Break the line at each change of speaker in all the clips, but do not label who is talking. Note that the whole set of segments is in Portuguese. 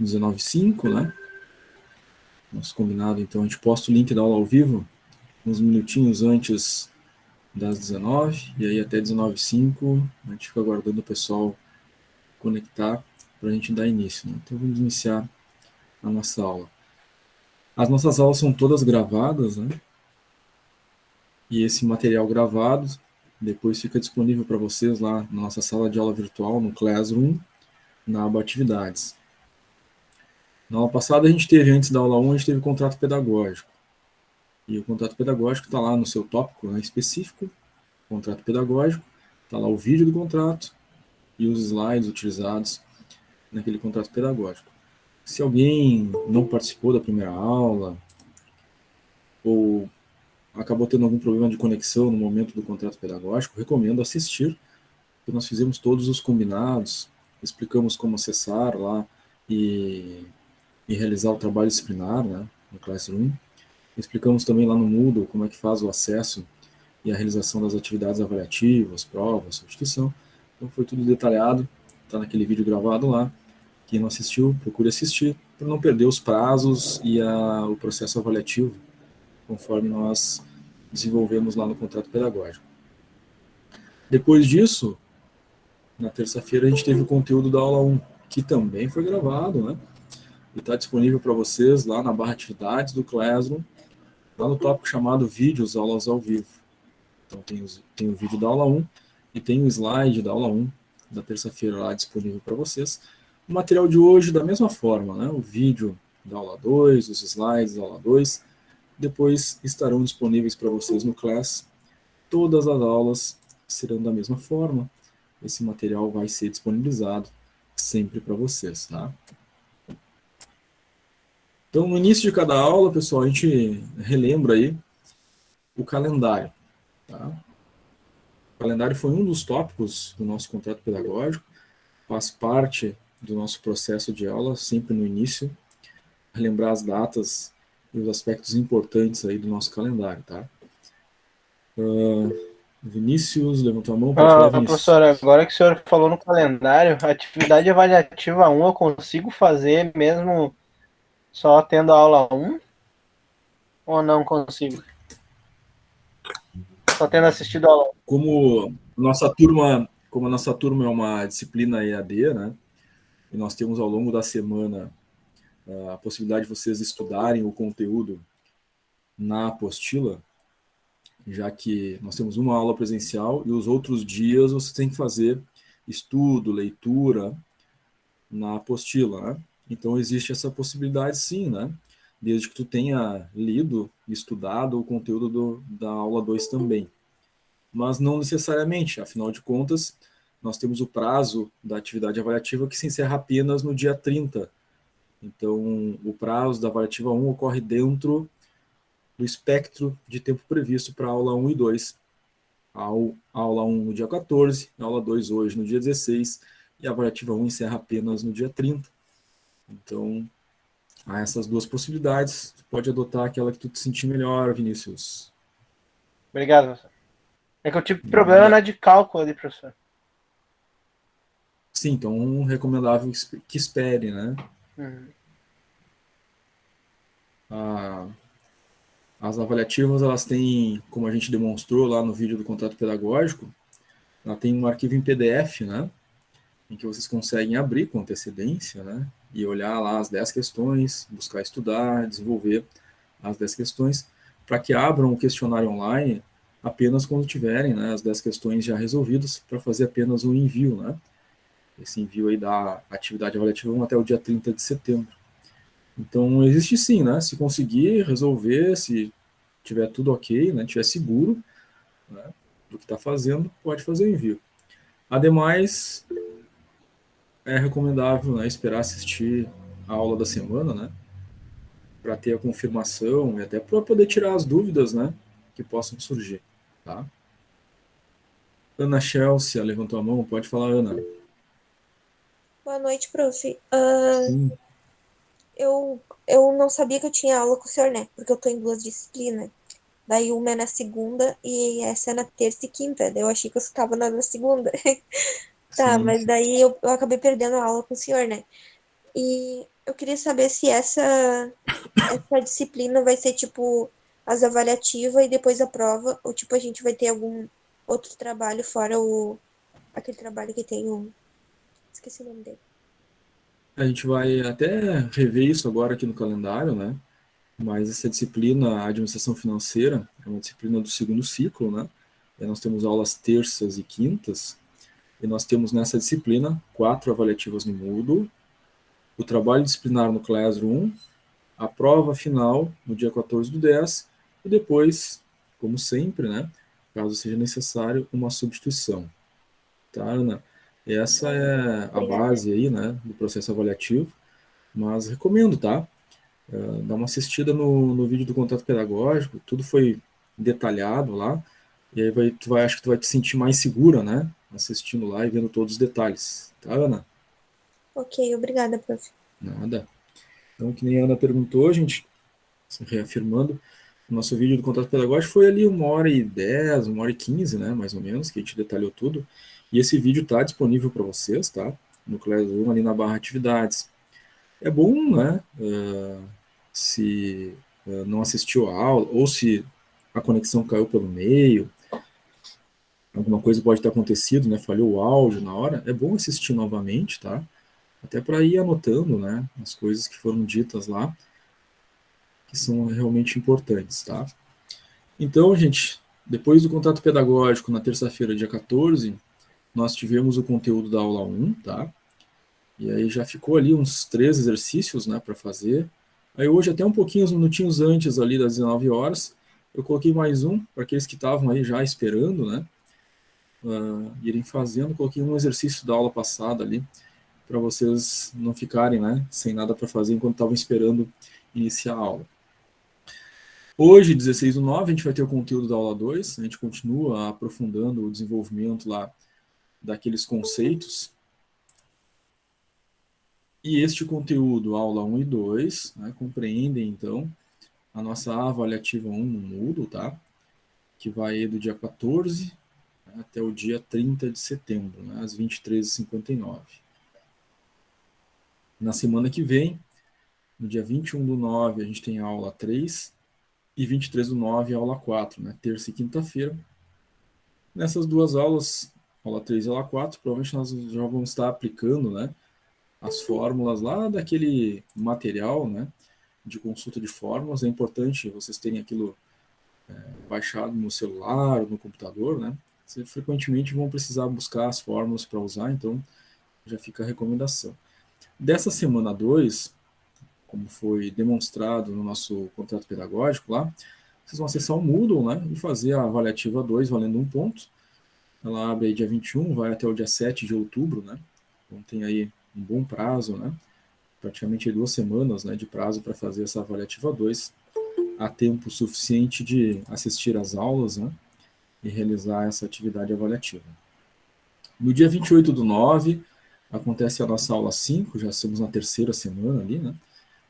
19h05, né? Nosso combinado, então, a gente posta o link da aula ao vivo uns minutinhos antes das 19, e aí até 19h05 a gente fica aguardando o pessoal conectar para a gente dar início, né? Então vamos iniciar a nossa aula. As nossas aulas são todas gravadas, né? E esse material gravado depois fica disponível para vocês lá na nossa sala de aula virtual, no Classroom, na aba Atividades. Na aula passada a gente teve, antes da aula 1, a gente teve contrato pedagógico. E o contrato pedagógico está lá no seu tópico, né, específico, contrato pedagógico, está lá o vídeo do contrato e os slides utilizados naquele contrato pedagógico. Se alguém não participou da primeira aula ou acabou tendo algum problema de conexão no momento do contrato pedagógico, recomendo assistir, porque nós fizemos todos os combinados, explicamos como acessar lá e realizar o trabalho disciplinar, né, no Classroom. Explicamos também lá no Moodle como é que faz o acesso e a realização das atividades avaliativas, provas, substituição. Então foi tudo detalhado, está naquele vídeo gravado lá. Quem não assistiu, procure assistir, para não perder os prazos e o processo avaliativo, conforme nós desenvolvemos lá no contrato pedagógico. Depois disso, na terça-feira, a gente teve o conteúdo da aula 1, que também foi gravado, né? E está disponível para vocês lá na barra atividades do Classroom, lá no tópico chamado Vídeos, Aulas ao Vivo. Então tem o vídeo da aula 1 e tem o slide da aula 1 da terça-feira lá disponível para vocês. O material de hoje da mesma forma, né? O vídeo da aula 2, os slides da aula 2, depois estarão disponíveis para vocês no Class. Todas as aulas serão da mesma forma. Esse material vai ser disponibilizado sempre para vocês, tá? Então, no início de cada aula, pessoal, a gente relembra aí o calendário, tá? O calendário foi um dos tópicos do nosso contrato pedagógico, faz parte do nosso processo de aula, sempre no início, relembrar as datas e os aspectos importantes aí do nosso calendário, tá? Vinícius, levantou a mão, pode falar, Vinícius.
Professor, agora que o senhor falou no calendário, a atividade avaliativa 1 eu consigo fazer mesmo só tendo a aula 1? Ou não consigo? Só tendo assistido a aula 1?
Como a nossa turma é uma disciplina EAD, né? E nós temos ao longo da semana a possibilidade de vocês estudarem o conteúdo na apostila, já que nós temos uma aula presencial e os outros dias você tem que fazer estudo, leitura na apostila, né? Então existe essa possibilidade sim, né? Desde que tu tenha lido e estudado o conteúdo da aula 2 também. Mas não necessariamente, afinal de contas, nós temos o prazo da atividade avaliativa que se encerra apenas no dia 30. Então, o prazo da avaliativa 1 ocorre dentro do espectro de tempo previsto para a aula 1 e 2. A aula 1 no dia 14, a aula 2 hoje no dia 16, e a avaliativa 1 encerra apenas no dia 30. Então, há essas duas possibilidades. Tu pode adotar aquela que tu te sentir melhor, Vinícius.
Obrigado, professor. É que eu tive problema
Nada.
na de cálculo ali, professor.
Sim, então recomendável que espere, né?
Uhum.
As avaliativas, elas têm, como a gente demonstrou lá no vídeo do contrato pedagógico, ela tem um arquivo em PDF, né? Em que vocês conseguem abrir com antecedência, né? E olhar lá as 10 questões, buscar estudar, desenvolver as 10 questões, para que abram o questionário online apenas quando tiverem, né, as 10 questões já resolvidas, para fazer apenas o envio, né? Esse envio aí da atividade avaliativa até o dia 30 de setembro. Então, existe sim, né? Se conseguir resolver, se tiver tudo ok, né, tiver seguro, né, do que está fazendo, pode fazer o envio. Ademais, é recomendável, né, esperar assistir a aula da semana, né, para ter a confirmação e até para poder tirar as dúvidas, né, que possam surgir, tá? Ana Chelsea levantou a mão, pode falar, Ana.
Boa noite, prof.
Sim.
Eu não sabia que eu tinha aula com o senhor, né? Porque eu tô em duas disciplinas. Daí uma é na segunda e essa é na terça e quinta. Daí eu achei que eu estava na segunda. Tá,
Sim.
mas daí eu acabei perdendo a aula com o senhor, né? E Eu queria saber se essa disciplina vai ser tipo as avaliativas e depois a prova, ou tipo a gente vai ter algum outro trabalho fora aquele trabalho que tem o. Esqueci o nome dele.
A gente vai até rever isso agora aqui no calendário, né? Mas essa disciplina, a administração financeira, é uma disciplina do segundo ciclo, né? E nós temos aulas terças e quintas, e nós temos nessa disciplina 4 avaliativas no Moodle, o trabalho disciplinar no Classroom, a prova final no dia 14/10, e depois, como sempre, né? Caso seja necessário, uma substituição. Tá, Ana? Essa é a
Obrigada.
base aí, né, do processo avaliativo, mas recomendo, tá? Dá uma assistida no vídeo do contato pedagógico, tudo foi detalhado lá, e aí acho que tu vai te sentir mais segura, né? Assistindo lá e vendo todos os detalhes, tá, Ana?
Ok, obrigada, prof.
Nada. Então, que nem a Ana perguntou, gente, reafirmando, o nosso vídeo do contato pedagógico foi ali 1h10, 1h15, né, mais ou menos, que a gente detalhou tudo, e esse vídeo está disponível para vocês, tá? No Classroom, ali na barra atividades. É bom, né, se não assistiu a aula, ou se a conexão caiu pelo meio, alguma coisa pode ter acontecido, né, falhou o áudio na hora, é bom assistir novamente, tá? Até para ir anotando, né, as coisas que foram ditas lá, que são realmente importantes, tá? Então, gente, depois do contato pedagógico, na terça-feira, dia 14, nós tivemos o conteúdo da aula 1, tá? E aí já ficou ali uns 3 exercícios, né, para fazer. Aí hoje, até um pouquinho, uns minutinhos antes ali das 19 horas, eu coloquei mais um, para aqueles que estavam aí já esperando, né, irem fazendo. Coloquei um exercício da aula passada ali, para vocês não ficarem, né, sem nada para fazer enquanto estavam esperando iniciar a aula. Hoje, 16/9, a gente vai ter o conteúdo da aula 2, a gente continua aprofundando o desenvolvimento lá daqueles conceitos. E este conteúdo, aula 1 e 2, né, compreendem, então, a nossa avaliativa 1 no Moodle, tá? Que vai do dia 14, né, até o dia 30 de setembro, né, às 23h59. Na semana que vem, no dia 21/9, a gente tem a aula 3, e 23/9, a aula 4, né, terça e quinta-feira. Nessas duas aulas, aula 3 e aula 4, provavelmente nós já vamos estar aplicando, né, as fórmulas lá daquele material, né, de consulta de fórmulas. É importante vocês terem aquilo baixado no celular, no computador, né? Vocês frequentemente vão precisar buscar as fórmulas para usar, então já fica a recomendação. Dessa semana 2, como foi demonstrado no nosso contrato pedagógico lá, vocês vão acessar o Moodle, né, e fazer a avaliativa 2 valendo 1 ponto. Ela abre aí dia 21, vai até o dia 7 de outubro, né? Então tem aí um bom prazo, né? Praticamente 2 semanas, né, de prazo para fazer essa avaliativa 2. Há tempo suficiente de assistir às aulas, né, e realizar essa atividade avaliativa. No dia 28/9, acontece a nossa aula 5, já estamos na terceira semana ali, né?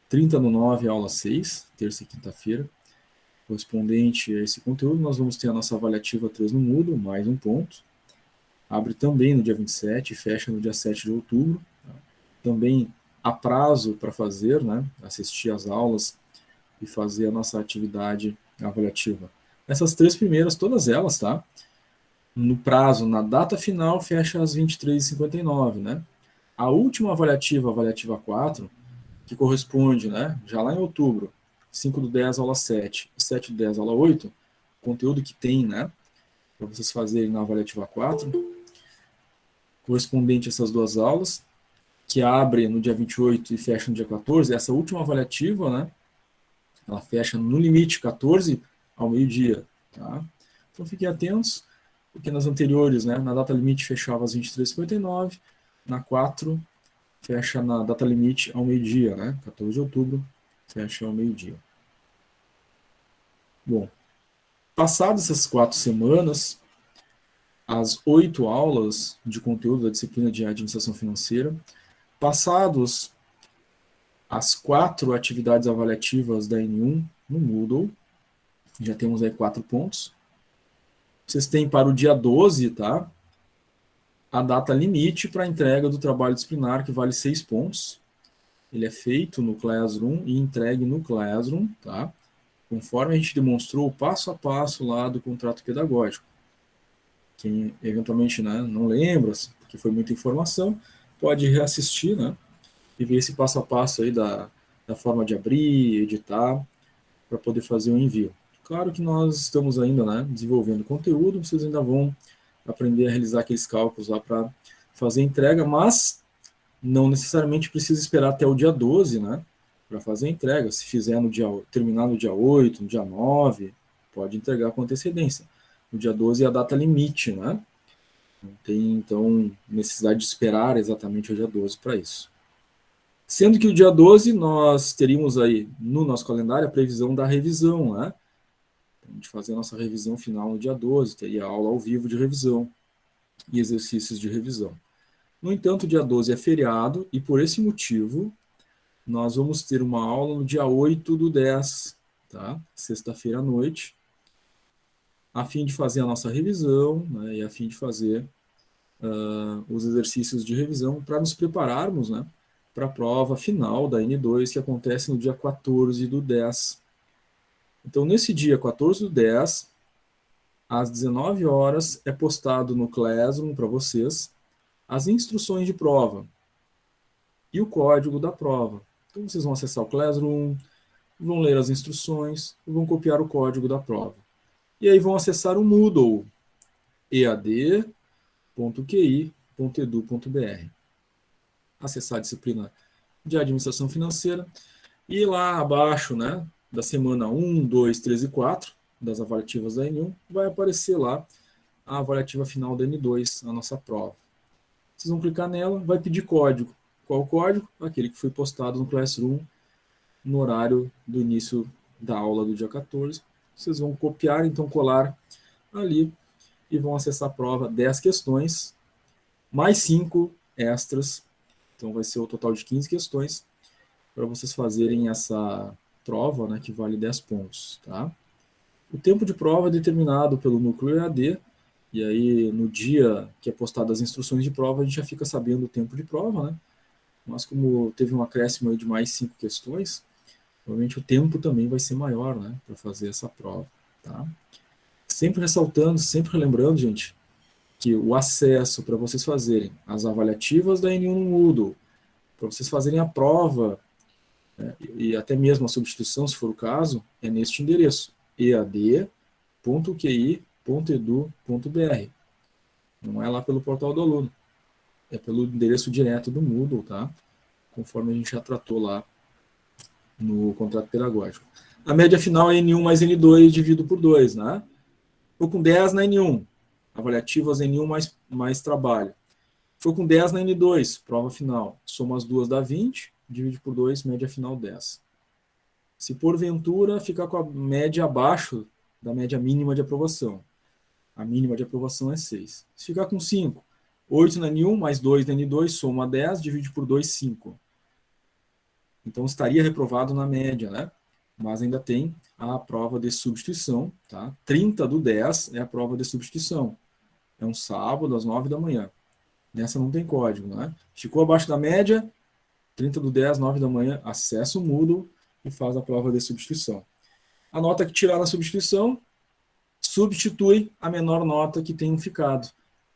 30/9, aula 6, terça e quinta-feira. Correspondente a esse conteúdo, nós vamos ter a nossa avaliativa 3 no Moodle, mais 1 ponto. Abre também no dia 27 e fecha no dia 7 de outubro. Também há prazo para fazer, né, assistir às aulas e fazer a nossa atividade avaliativa. Essas 3 primeiras, todas elas, tá? No prazo, na data final, fecha às 23h59, né? A última avaliativa, avaliativa 4, que corresponde, né, já lá em outubro, 5/10, aula 7, 7/10, aula 8, conteúdo que tem, né, para vocês fazerem na avaliativa 4, correspondente a essas 2 aulas, que abre no dia 28 e fecha no dia 14, essa última avaliativa, né, ela fecha no limite 14 ao meio-dia, tá? Então fiquem atentos, porque nas anteriores, né, na data limite fechava às 23h59, na 4 fecha na data limite ao meio-dia, né, 14 de outubro, fecha ao meio-dia. Bom, passadas essas 4 semanas, as 8 aulas de conteúdo da disciplina de administração financeira, passados as 4 atividades avaliativas da N1 no Moodle, já temos aí 4 pontos. Vocês têm para o dia 12, tá? A data limite para a entrega do trabalho disciplinar, que vale 6 pontos. ele é feito no Classroom e entregue no Classroom, tá? Conforme a gente demonstrou o passo a passo lá do contrato pedagógico. Quem eventualmente, né, não lembra, porque foi muita informação, pode reassistir, né, e ver esse passo a passo aí da forma de abrir, editar, para poder fazer o envio. Claro que nós estamos ainda, né, desenvolvendo conteúdo, vocês ainda vão aprender a realizar aqueles cálculos lá para fazer a entrega, mas não necessariamente precisa esperar até o dia 12, né, para fazer a entrega. Se fizer terminar no dia 8, no dia 9, pode entregar com antecedência. No dia 12 é a data limite, né? Não tem, então, necessidade de esperar exatamente o dia 12 para isso. Sendo que o dia 12 nós teríamos aí no nosso calendário a previsão da revisão, né? A gente fazer a nossa revisão final no dia 12, teria aula ao vivo de revisão e exercícios de revisão. No entanto, o dia 12 é feriado e por esse motivo nós vamos ter uma aula no dia 8/10, tá? Sexta-feira à noite, a fim de fazer a nossa revisão, né, e a fim de fazer os exercícios de revisão para nos prepararmos, né, para a prova final da N2, que acontece no dia 14/10. Então, nesse dia 14/10, às 19 horas, é postado no Classroom para vocês as instruções de prova e o código da prova. Então, vocês vão acessar o Classroom, vão ler as instruções e vão copiar o código da prova. E aí vão acessar o Moodle, ead.qi.edu.br. Acessar a disciplina de administração financeira e lá abaixo, né, da semana 1, 2, 3 e 4 das avaliativas da N1, vai aparecer lá a avaliativa final da N2, a nossa prova. Vocês vão clicar nela, vai pedir código. Qual o código? Aquele que foi postado no Classroom no horário do início da aula do dia 14. Vocês vão copiar, então colar ali e vão acessar a prova 10 questões, mais 5 extras. Então vai ser o total de 15 questões para vocês fazerem essa prova, né, que vale 10 pontos. Tá? O tempo de prova é determinado pelo núcleo EAD, e aí no dia que é postado as instruções de prova, a gente já fica sabendo o tempo de prova, né? Mas como teve um acréscimo aí de mais 5 questões, provavelmente o tempo também vai ser maior, né, para fazer essa prova. Tá? Sempre ressaltando, sempre lembrando, gente, que o acesso para vocês fazerem as avaliativas da N1 no Moodle, para vocês fazerem a prova, né, e até mesmo a substituição, se for o caso, é neste endereço, ead.qi.edu.br. Não é lá pelo portal do aluno, é pelo endereço direto do Moodle, tá? Conforme a gente já tratou lá no contrato pedagógico. A média final é N1 mais N2 dividido por 2, né? Estou com 10 na N1, avaliativas N1 mais trabalho. Estou com 10 na N2, prova final. Soma as duas dá 20, divide por 2, média final 10. Se porventura ficar com a média abaixo da média mínima de aprovação, a mínima de aprovação é 6. Se ficar com 5, 8 na N1 mais 2 na N2, soma 10, divide por 2, 5. Então estaria reprovado na média, né? Mas ainda tem a prova de substituição, tá? 30/10 é a prova de substituição. É um sábado, às 9 da manhã. Nessa não tem código, né? Ficou abaixo da média, 30/10, 9 da manhã, acessa o Moodle e faz a prova de substituição. A nota que tirar na substituição, substitui a menor nota que tenham ficado,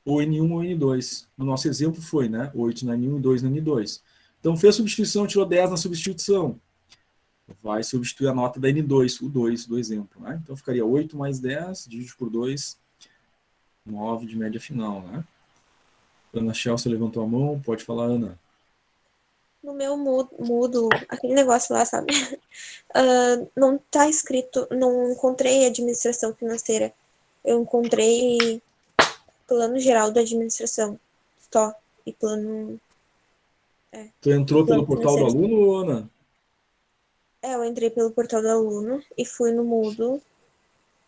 ou N1 ou N2. No nosso exemplo foi, né? 8 na N1 e 2 na N2. Então fez substituição, tirou 10 na substituição. Vai substituir a nota da N2, o 2 do exemplo, né? Então ficaria 8 mais 10, dividido por 2, 9 de média final, né? Ana Chelsea levantou a mão, pode falar, Ana.
No meu Moodle, aquele negócio lá, sabe? Não tá escrito, não encontrei administração financeira. Eu encontrei plano geral da administração, só. E plano.
Tu entrou pelo
plano
portal do
financeiro.
aluno, Ana?
Eu entrei pelo portal do aluno e fui no Moodle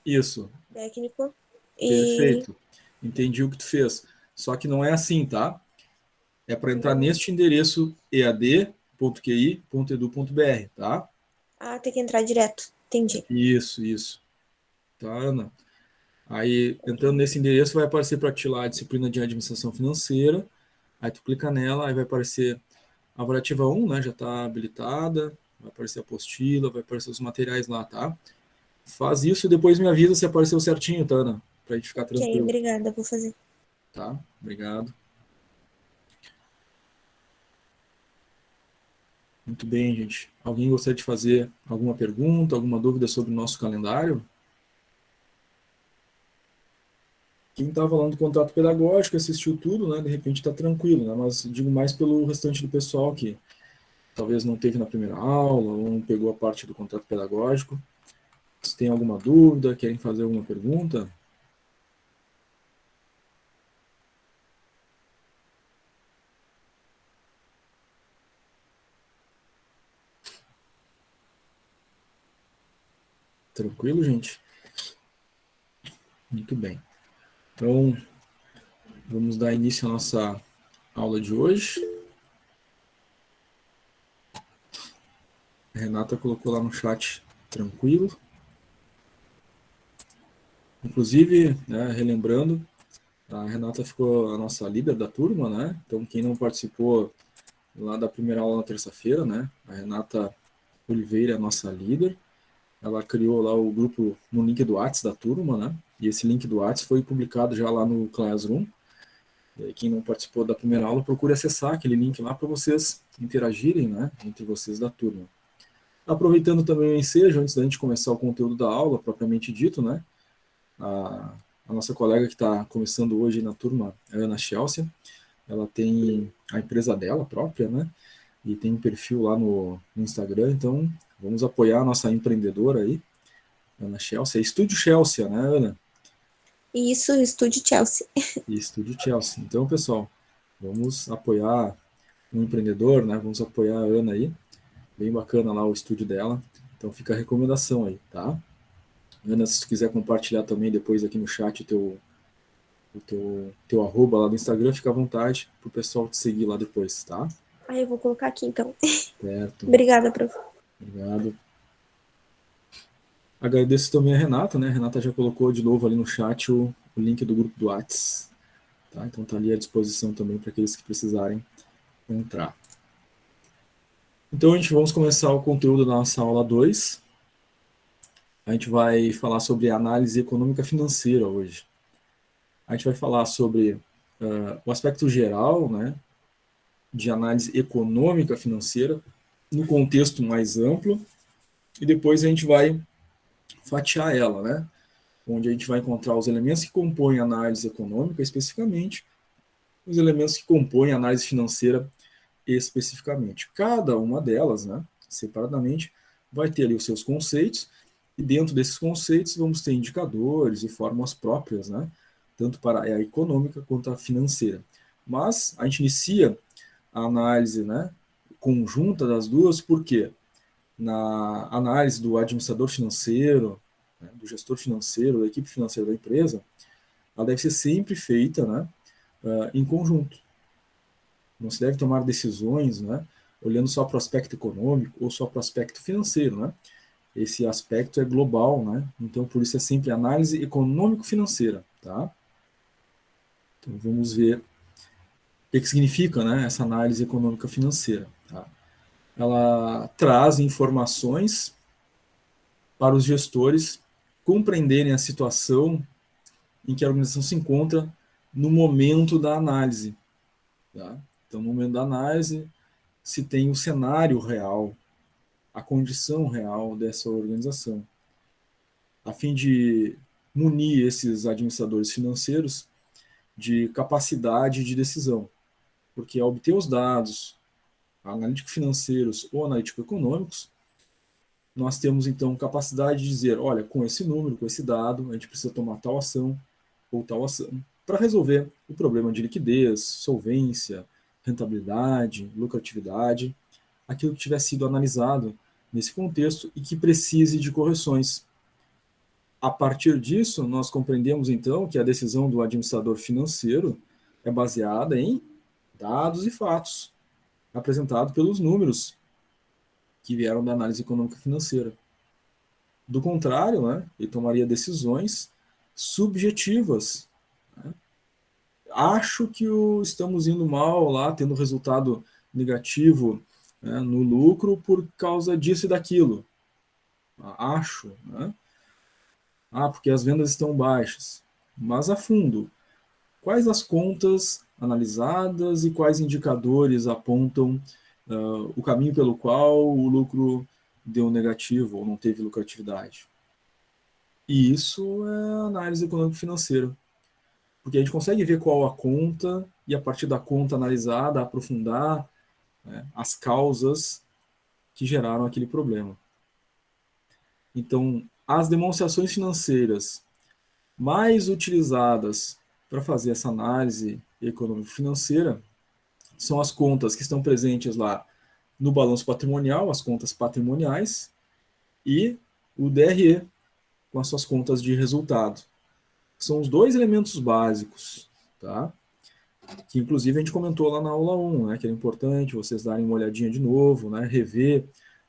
Isso,
técnico. E.
perfeito. Entendi o que tu fez. Só que não é assim, tá? É para entrar neste endereço ead.qi.edu.br, tá?
Ah, tem que entrar direto. Entendi.
Isso. Tá, Ana? Aí, entrando nesse endereço, vai aparecer para ti lá a disciplina de administração financeira. Aí tu clica nela, aí vai aparecer A avaliativa 1, né, já está habilitada, vai aparecer a apostila, vai aparecer os materiais lá, tá? Faz isso e depois me avisa se apareceu certinho, tá, Ana? Pra gente ficar
Ok,
tranquilo,
obrigada, vou fazer.
tá? Obrigado. Muito bem, gente. Alguém gostaria de fazer alguma pergunta, alguma dúvida sobre o nosso calendário? Quem está falando do contrato pedagógico, assistiu tudo, né? De repente está tranquilo, né? Mas digo mais pelo restante do pessoal que talvez não teve na primeira aula ou não pegou a parte do contrato pedagógico. Se tem alguma dúvida, querem fazer alguma pergunta? Tranquilo, gente? Muito bem. Então, vamos dar início à nossa aula de hoje. A Renata colocou lá no chat tranquilo. Inclusive, né, relembrando, a Renata ficou a nossa líder da turma, né? Então, quem não participou lá da primeira aula na terça-feira, né? A Renata Oliveira é a nossa líder. Ela criou lá o grupo no link do Whats da turma, né? E esse link do Whats foi publicado já lá no Classroom. E aí, quem não participou da primeira aula, procure acessar aquele link lá para vocês interagirem, né? Entre vocês da turma. Aproveitando também o ensejo, antes da gente começar o conteúdo da aula, propriamente dito, né? A nossa colega que está começando hoje na turma, a Ana Chelsea, ela tem a empresa dela própria, né? E tem um perfil lá no Instagram, então vamos apoiar a nossa empreendedora aí, Ana Chelsea. É Estúdio Chelsea, né, Ana?
Isso, Estúdio Chelsea.
E Estúdio Chelsea. Então, pessoal, vamos apoiar o empreendedor, né? Vamos apoiar a Ana aí. Bem bacana lá o estúdio dela. Então fica a recomendação aí, tá? Ana, se tu quiser compartilhar também depois aqui no chat o teu arroba lá do Instagram, fica à vontade pro pessoal te seguir lá depois, tá?
Ah, eu vou colocar aqui então.
Certo.
Obrigada, prof.
Obrigado. Agradeço também a Renata, né? A Renata já colocou de novo ali no chat o link do grupo do Whats, tá? Então tá ali à disposição também para aqueles que precisarem entrar. Então vamos começar o conteúdo da nossa aula 2. A gente vai falar sobre análise econômica financeira hoje. A gente vai falar sobre o aspecto geral, né, de análise econômica financeira, no contexto mais amplo, e depois a gente vai fatiar ela, né, onde a gente vai encontrar os elementos que compõem a análise econômica especificamente, os elementos que compõem a análise financeira especificamente. Cada uma delas, né, separadamente, vai ter ali os seus conceitos, e dentro desses conceitos vamos ter indicadores e fórmulas próprias, né, tanto para a econômica quanto a financeira. Mas a gente inicia a análise, né, conjunta das duas, porque na análise do administrador financeiro, né, do gestor financeiro, da equipe financeira da empresa, ela deve ser sempre feita, né, em conjunto. Não se deve tomar decisões, né, olhando só para o aspecto econômico ou só para o aspecto financeiro, né? Esse aspecto é global, né? Então, por isso é sempre análise econômico-financeira, tá? Então, vamos ver o que significa, né, essa análise econômica financeira. Tá? Ela traz informações para os gestores compreenderem a situação em que a organização se encontra no momento da análise. Tá? Então, no momento da análise, se tem o cenário real, a condição real dessa organização, a fim de munir esses administradores financeiros de capacidade de decisão, porque ao obter os dados analíticos financeiros ou analíticos econômicos, nós temos então capacidade de dizer, olha, com esse número, com esse dado, a gente precisa tomar tal ação ou tal ação para resolver o problema de liquidez, solvência, rentabilidade, lucratividade, aquilo que tiver sido analisado nesse contexto e que precise de correções. A partir disso, nós compreendemos então que a decisão do administrador financeiro é baseada em dados e fatos apresentados pelos números que vieram da análise econômica financeira. Do contrário, né, ele tomaria decisões subjetivas. Né? Acho que estamos indo mal lá, tendo resultado negativo, né, no lucro por causa disso e daquilo. Acho, né? Porque as vendas estão baixas. Mas a fundo, quais as contas analisadas e quais indicadores apontam o caminho pelo qual o lucro deu negativo ou não teve lucratividade? E isso é análise econômico-financeira. Porque a gente consegue ver qual a conta e, a partir da conta analisada, aprofundar, né, as causas que geraram aquele problema. Então, as demonstrações financeiras mais utilizadas para fazer essa análise econômico-financeira são as contas que estão presentes lá no balanço patrimonial, as contas patrimoniais, e o DRE, com as suas contas de resultado. São os dois elementos básicos, tá? Que inclusive a gente comentou lá na aula 1, né, que era importante vocês darem uma olhadinha de novo, né, rever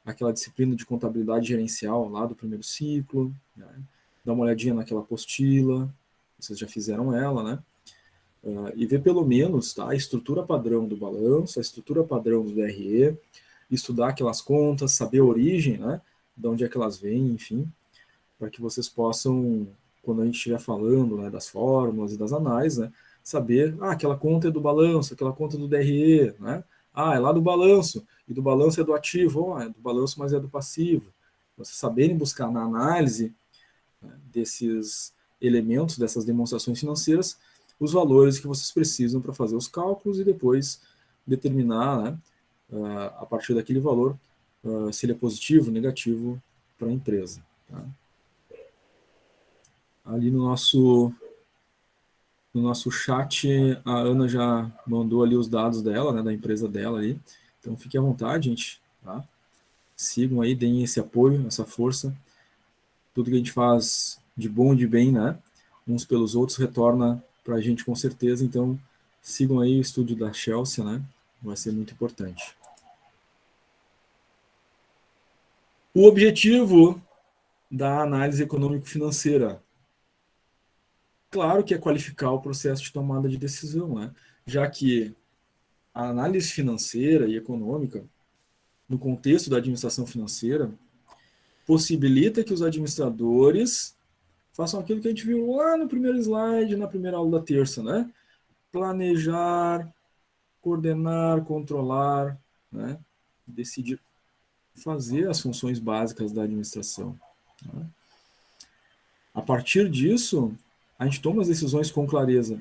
aquela disciplina de contabilidade gerencial lá do primeiro ciclo, né, dar uma olhadinha naquela apostila, vocês já fizeram ela, né, e ver pelo menos, tá, a estrutura padrão do balanço, a estrutura padrão do DRE, estudar aquelas contas, saber a origem, né, de onde é que elas vêm, enfim, para que vocês possam, quando a gente estiver falando, né, das fórmulas e das análises, né, saber, aquela conta é do balanço, aquela conta é do DRE, né? É lá do balanço, e do balanço é do ativo, é do balanço, mas é do passivo. Vocês saberem buscar na análise, né, desses elementos, dessas demonstrações financeiras, os valores que vocês precisam para fazer os cálculos e depois determinar, né, a partir daquele valor, se ele é positivo, negativo para a empresa. Tá? Ali no nosso chat, a Ana já mandou ali os dados dela, né, da empresa dela ali. Então fiquem à vontade, gente, tá? Sigam aí, deem esse apoio, essa força. Tudo que a gente faz de bom e de bem, né, uns pelos outros, retorna para a gente com certeza. Então sigam aí o estúdio da Chelsea, né? Vai ser muito importante. O objetivo da análise econômico-financeira, claro que é qualificar o processo de tomada de decisão, né? Já que a análise financeira e econômica, no contexto da administração financeira, possibilita que os administradores façam aquilo que a gente viu lá no primeiro slide, na primeira aula da terça, né? Planejar, coordenar, controlar, né? Decidir, fazer as funções básicas da administração. Né? A partir disso, a gente toma as decisões com clareza.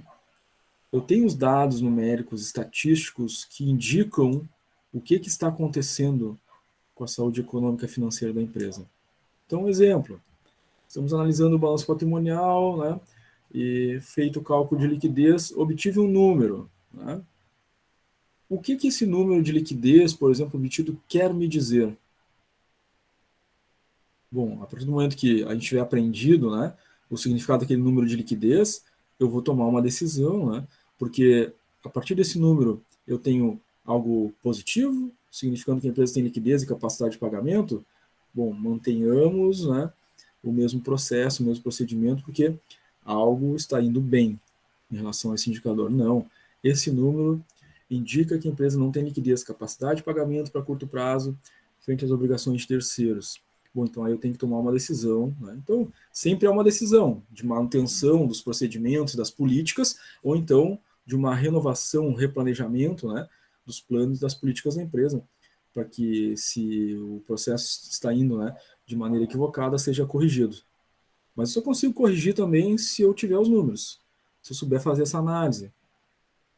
Eu tenho os dados numéricos, estatísticos, que indicam o que está acontecendo com a saúde econômica e financeira da empresa. Então, um exemplo, estamos analisando o balanço patrimonial, né, e feito o cálculo de liquidez, obtive um número. Né? O que esse número de liquidez, por exemplo, obtido, quer me dizer? Bom, a partir do momento que a gente tiver aprendido, né, o significado daquele número de liquidez, eu vou tomar uma decisão, né, porque a partir desse número eu tenho algo positivo, significando que a empresa tem liquidez e capacidade de pagamento. Bom, mantenhamos, né, o mesmo processo, o mesmo procedimento, porque algo está indo bem em relação a esse indicador. Não, esse número indica que a empresa não tem liquidez, capacidade de pagamento para curto prazo, frente às obrigações de terceiros. Bom, então aí eu tenho que tomar uma decisão. Né? Então, sempre é uma decisão de manutenção dos procedimentos, das políticas, ou então de uma renovação, um replanejamento, né, dos planos e das políticas da empresa, para que, se o processo está indo, né, de maneira equivocada, seja corrigido. Mas eu só consigo corrigir também se eu tiver os números, se eu souber fazer essa análise,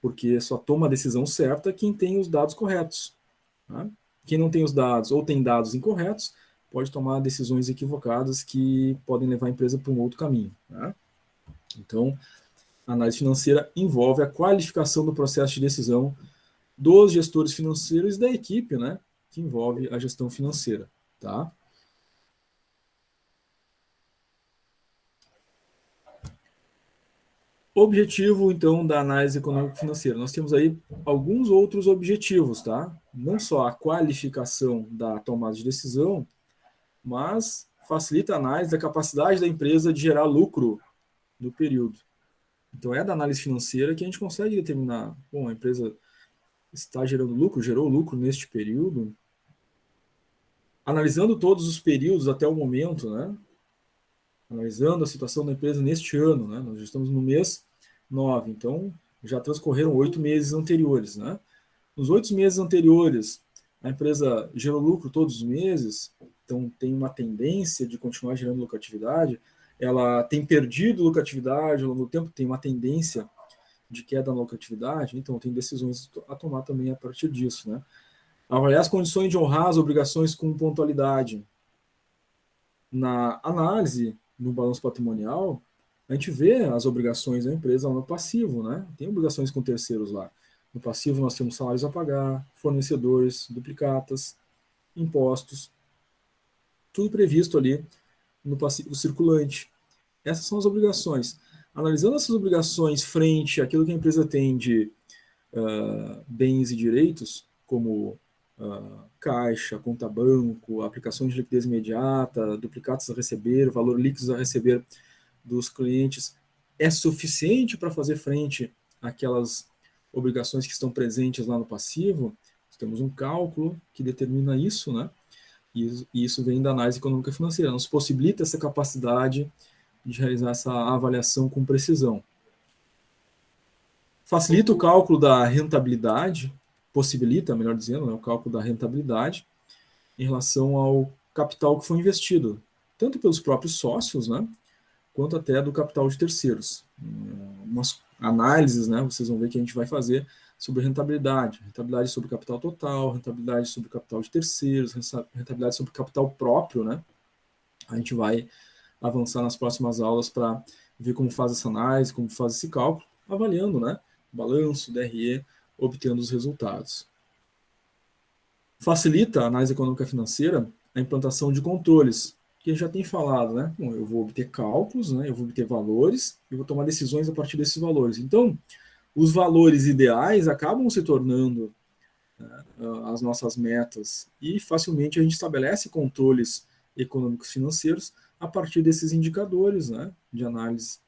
porque só toma a decisão certa quem tem os dados corretos. Né? Quem não tem os dados ou tem dados incorretos, pode tomar decisões equivocadas que podem levar a empresa para um outro caminho. Né? Então, a análise financeira envolve a qualificação do processo de decisão dos gestores financeiros e da equipe, né, que envolve a gestão financeira. Tá? Objetivo, então, da análise econômico-financeira. Nós temos aí alguns outros objetivos, tá? Não só a qualificação da tomada de decisão, mas facilita a análise da capacidade da empresa de gerar lucro no período. Então, é da análise financeira que a gente consegue determinar, bom, a empresa está gerando lucro, gerou lucro neste período. Analisando todos os períodos até o momento, né? Analisando a situação da empresa neste ano, né? Nós já estamos no mês 9, então já transcorreram 8 meses anteriores, né? Nos 8 meses anteriores, a empresa gerou lucro todos os meses, então tem uma tendência de continuar gerando lucratividade. Ela tem perdido lucratividade ao longo do tempo, tem uma tendência de queda na lucratividade, então tem decisões a tomar também a partir disso, né? Avaliar as condições de honrar as obrigações com pontualidade. Na análise, no balanço patrimonial, a gente vê as obrigações da empresa no passivo, né? Tem obrigações com terceiros lá. No passivo nós temos salários a pagar, fornecedores, duplicatas, impostos, tudo previsto ali no passivo circulante. Essas são as obrigações. Analisando essas obrigações frente àquilo que a empresa tem de bens e direitos, como caixa, conta banco, aplicação de liquidez imediata, duplicatos a receber, valor líquido a receber dos clientes, é suficiente para fazer frente àquelas obrigações que estão presentes lá no passivo? Nós temos um cálculo que determina isso, né? E isso vem da análise econômica financeira, nos possibilita essa capacidade de realizar essa avaliação com precisão. Facilita o cálculo da rentabilidade, possibilita, melhor dizendo, né, o cálculo da rentabilidade em relação ao capital que foi investido, tanto pelos próprios sócios, né, quanto até do capital de terceiros. Umas análises, né, vocês vão ver que a gente vai fazer sobre rentabilidade sobre capital total, rentabilidade sobre capital de terceiros, rentabilidade sobre capital próprio, né. A gente vai avançar nas próximas aulas para ver como faz essa análise, como faz esse cálculo, avaliando, né, balanço, DRE, obtendo os resultados. Facilita a análise econômica financeira a implantação de controles, que a gente já tem falado, né? Bom, eu vou obter cálculos, né? Eu vou obter valores e vou tomar decisões a partir desses valores. Então, os valores ideais acabam se tornando, né, as nossas metas e facilmente a gente estabelece controles econômicos financeiros a partir desses indicadores, né, de análise.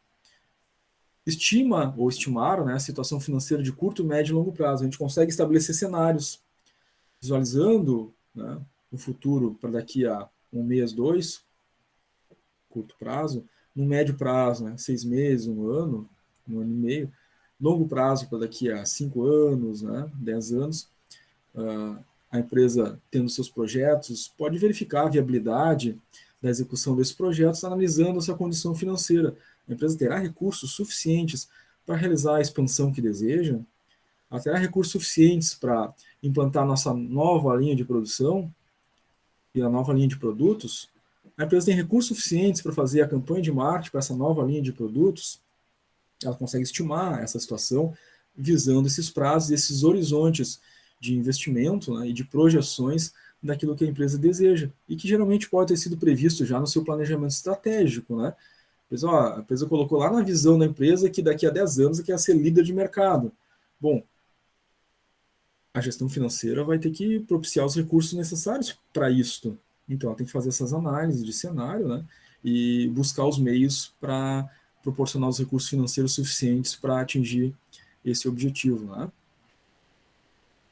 Estima ou estimar, né, a situação financeira de curto, médio e longo prazo. A gente consegue estabelecer cenários visualizando, né, o futuro para daqui a um mês, dois, curto prazo, no médio prazo, né, 6 meses, um ano e meio, longo prazo para daqui a 5 anos, né, 10 anos, a empresa tendo seus projetos, pode verificar a viabilidade da execução desses projetos, analisando essa condição financeira. A empresa terá recursos suficientes para realizar a expansão que deseja, ela terá recursos suficientes para implantar a nossa nova linha de produção e a nova linha de produtos. A empresa tem recursos suficientes para fazer a campanha de marketing para essa nova linha de produtos. Ela consegue estimar essa situação visando esses prazos, esses horizontes de investimento, né, e de projeções daquilo que a empresa deseja e que geralmente pode ter sido previsto já no seu planejamento estratégico, né? A empresa colocou lá na visão da empresa que daqui a 10 anos ela quer ser líder de mercado. Bom, a gestão financeira vai ter que propiciar os recursos necessários para isto. Então, ela tem que fazer essas análises de cenário, né, e buscar os meios para proporcionar os recursos financeiros suficientes para atingir esse objetivo, né.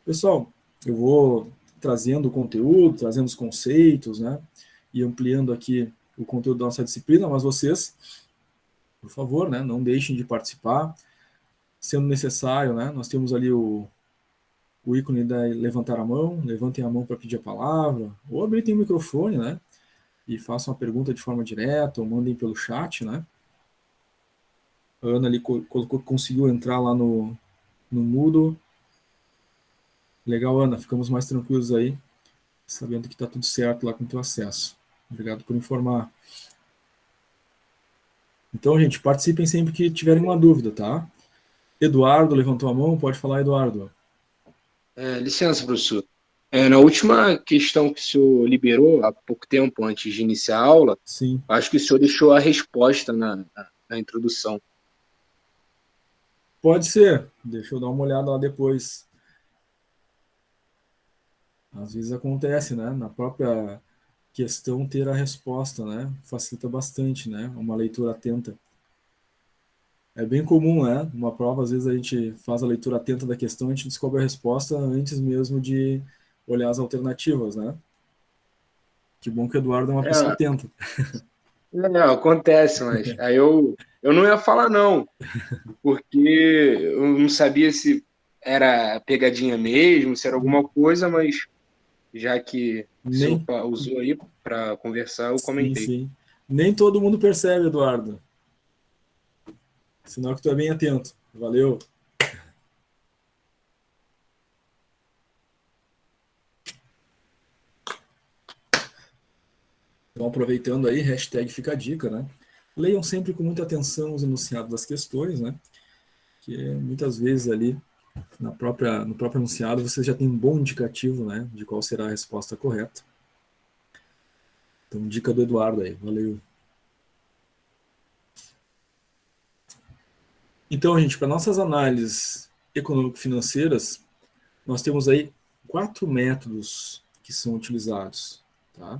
Pessoal, eu vou trazendo o conteúdo, trazendo os conceitos, né, e ampliando aqui o conteúdo da nossa disciplina, mas vocês, por favor, né, não deixem de participar, sendo necessário, né, nós temos ali o ícone da levantar a mão, levantem a mão para pedir a palavra, ou habilitem o microfone, né, e façam a pergunta de forma direta, ou mandem pelo chat, né. A Ana ali colocou que conseguiu entrar lá no Moodle. Legal, Ana, ficamos mais tranquilos aí, sabendo que está tudo certo lá com o teu acesso. Obrigado por informar. Então, gente, participem sempre que tiverem uma dúvida, tá? Eduardo levantou a mão, pode falar, Eduardo.
Licença, professor. Na última questão que o senhor liberou, há pouco tempo antes de iniciar a aula,
Sim.
acho que o senhor deixou a resposta na introdução.
Pode ser. Deixa eu dar uma olhada lá depois. Às vezes acontece, né? Na própria questão ter a resposta, né? Facilita bastante, né? Uma leitura atenta. É bem comum, né? Uma prova, às vezes a gente faz a leitura atenta da questão, a gente descobre a resposta antes mesmo de olhar as alternativas, né? Que bom que o Eduardo é uma pessoa
É,
atenta.
não, acontece, mas aí eu não ia falar não, porque eu não sabia se era pegadinha mesmo, se era alguma coisa, mas já que o senhor
Nem,
usou aí para conversar, eu
sim,
comentei.
sim. Nem todo mundo percebe, Eduardo. Sinal que tu é bem atento. Valeu. Então, aproveitando aí, hashtag fica a dica, né? Leiam sempre com muita atenção os enunciados das questões, né? Que muitas vezes ali no próprio enunciado você já tem um bom indicativo, né? De qual será a resposta correta. Então, dica do Eduardo aí. Valeu. Então, gente, para nossas análises econômico-financeiras, nós temos aí 4 métodos que são utilizados, tá?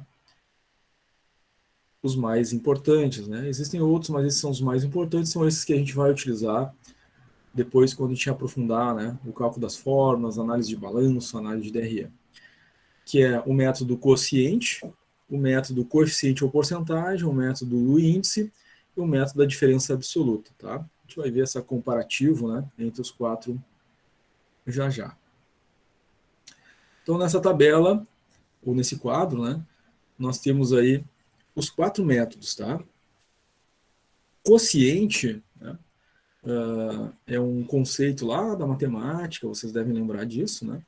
Os mais importantes, né? Existem outros, mas esses são os mais importantes, são esses que a gente vai utilizar depois quando a gente aprofundar, né, o cálculo das fórmulas, análise de balanço, análise de DRE, que é o método quociente, o método coeficiente ou porcentagem, o método do índice e o método da diferença absoluta, tá? A gente vai ver essa comparativo, né, entre os 4 já já. Então, nessa tabela, ou nesse quadro, né, nós temos aí os 4 métodos, tá? Quociente, né, é um conceito lá da matemática, vocês devem lembrar disso, né?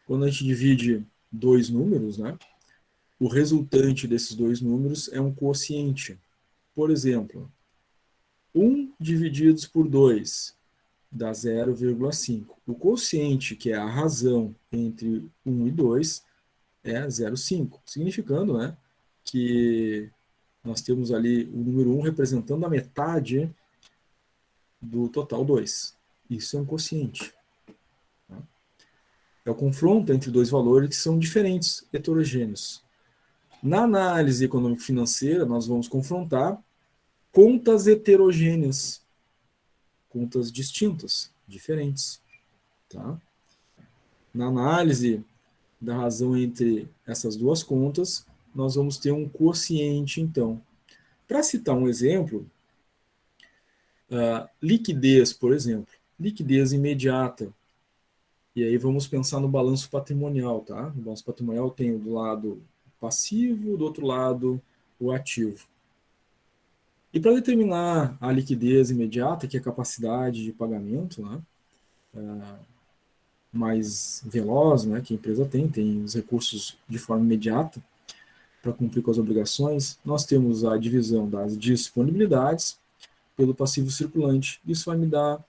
Quando a gente divide dois números, né, o resultante desses dois números é um quociente. Por exemplo, 1 divididos por 2 dá 0,5. O quociente, que é a razão entre 1 e 2, é 0,5, significando, né, que nós temos ali o número 1 representando a metade do total 2. Isso é um quociente. É o confronto entre dois valores que são diferentes, heterogêneos. Na análise econômico-financeira, nós vamos confrontar contas heterogêneas, contas distintas, diferentes. Tá? Na análise da razão entre essas duas contas, nós vamos ter um quociente, então. Para citar um exemplo, liquidez, por exemplo, liquidez imediata. E aí vamos pensar no balanço patrimonial, tá? No balanço patrimonial tem do lado passivo, do outro lado o ativo. E para determinar a liquidez imediata, que é a capacidade de pagamento, né, mais veloz, né, que a empresa tem os recursos de forma imediata para cumprir com as obrigações, nós temos a divisão das disponibilidades pelo passivo circulante. Isso vai me dar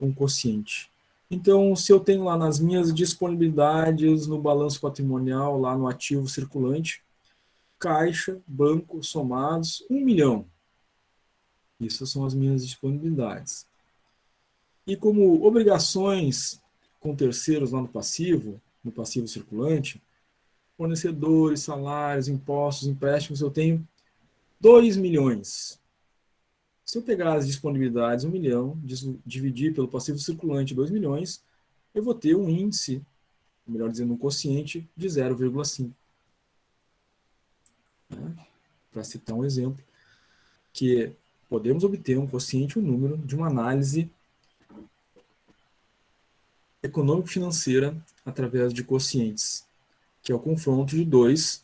um quociente. Então, se eu tenho lá nas minhas disponibilidades no balanço patrimonial, lá no ativo circulante, caixa, banco, somados, 1 milhão. Isso são as minhas disponibilidades. E como obrigações com terceiros lá no passivo circulante, fornecedores, salários, impostos, empréstimos, eu tenho 2 milhões. Se eu pegar as disponibilidades 1 milhão, dividir pelo passivo circulante 2 milhões, eu vou ter um índice, melhor dizendo, um quociente de 0,5. Né? Para citar um exemplo, que podemos obter um quociente, um número, de uma análise econômico-financeira através de quocientes, que é o confronto de duas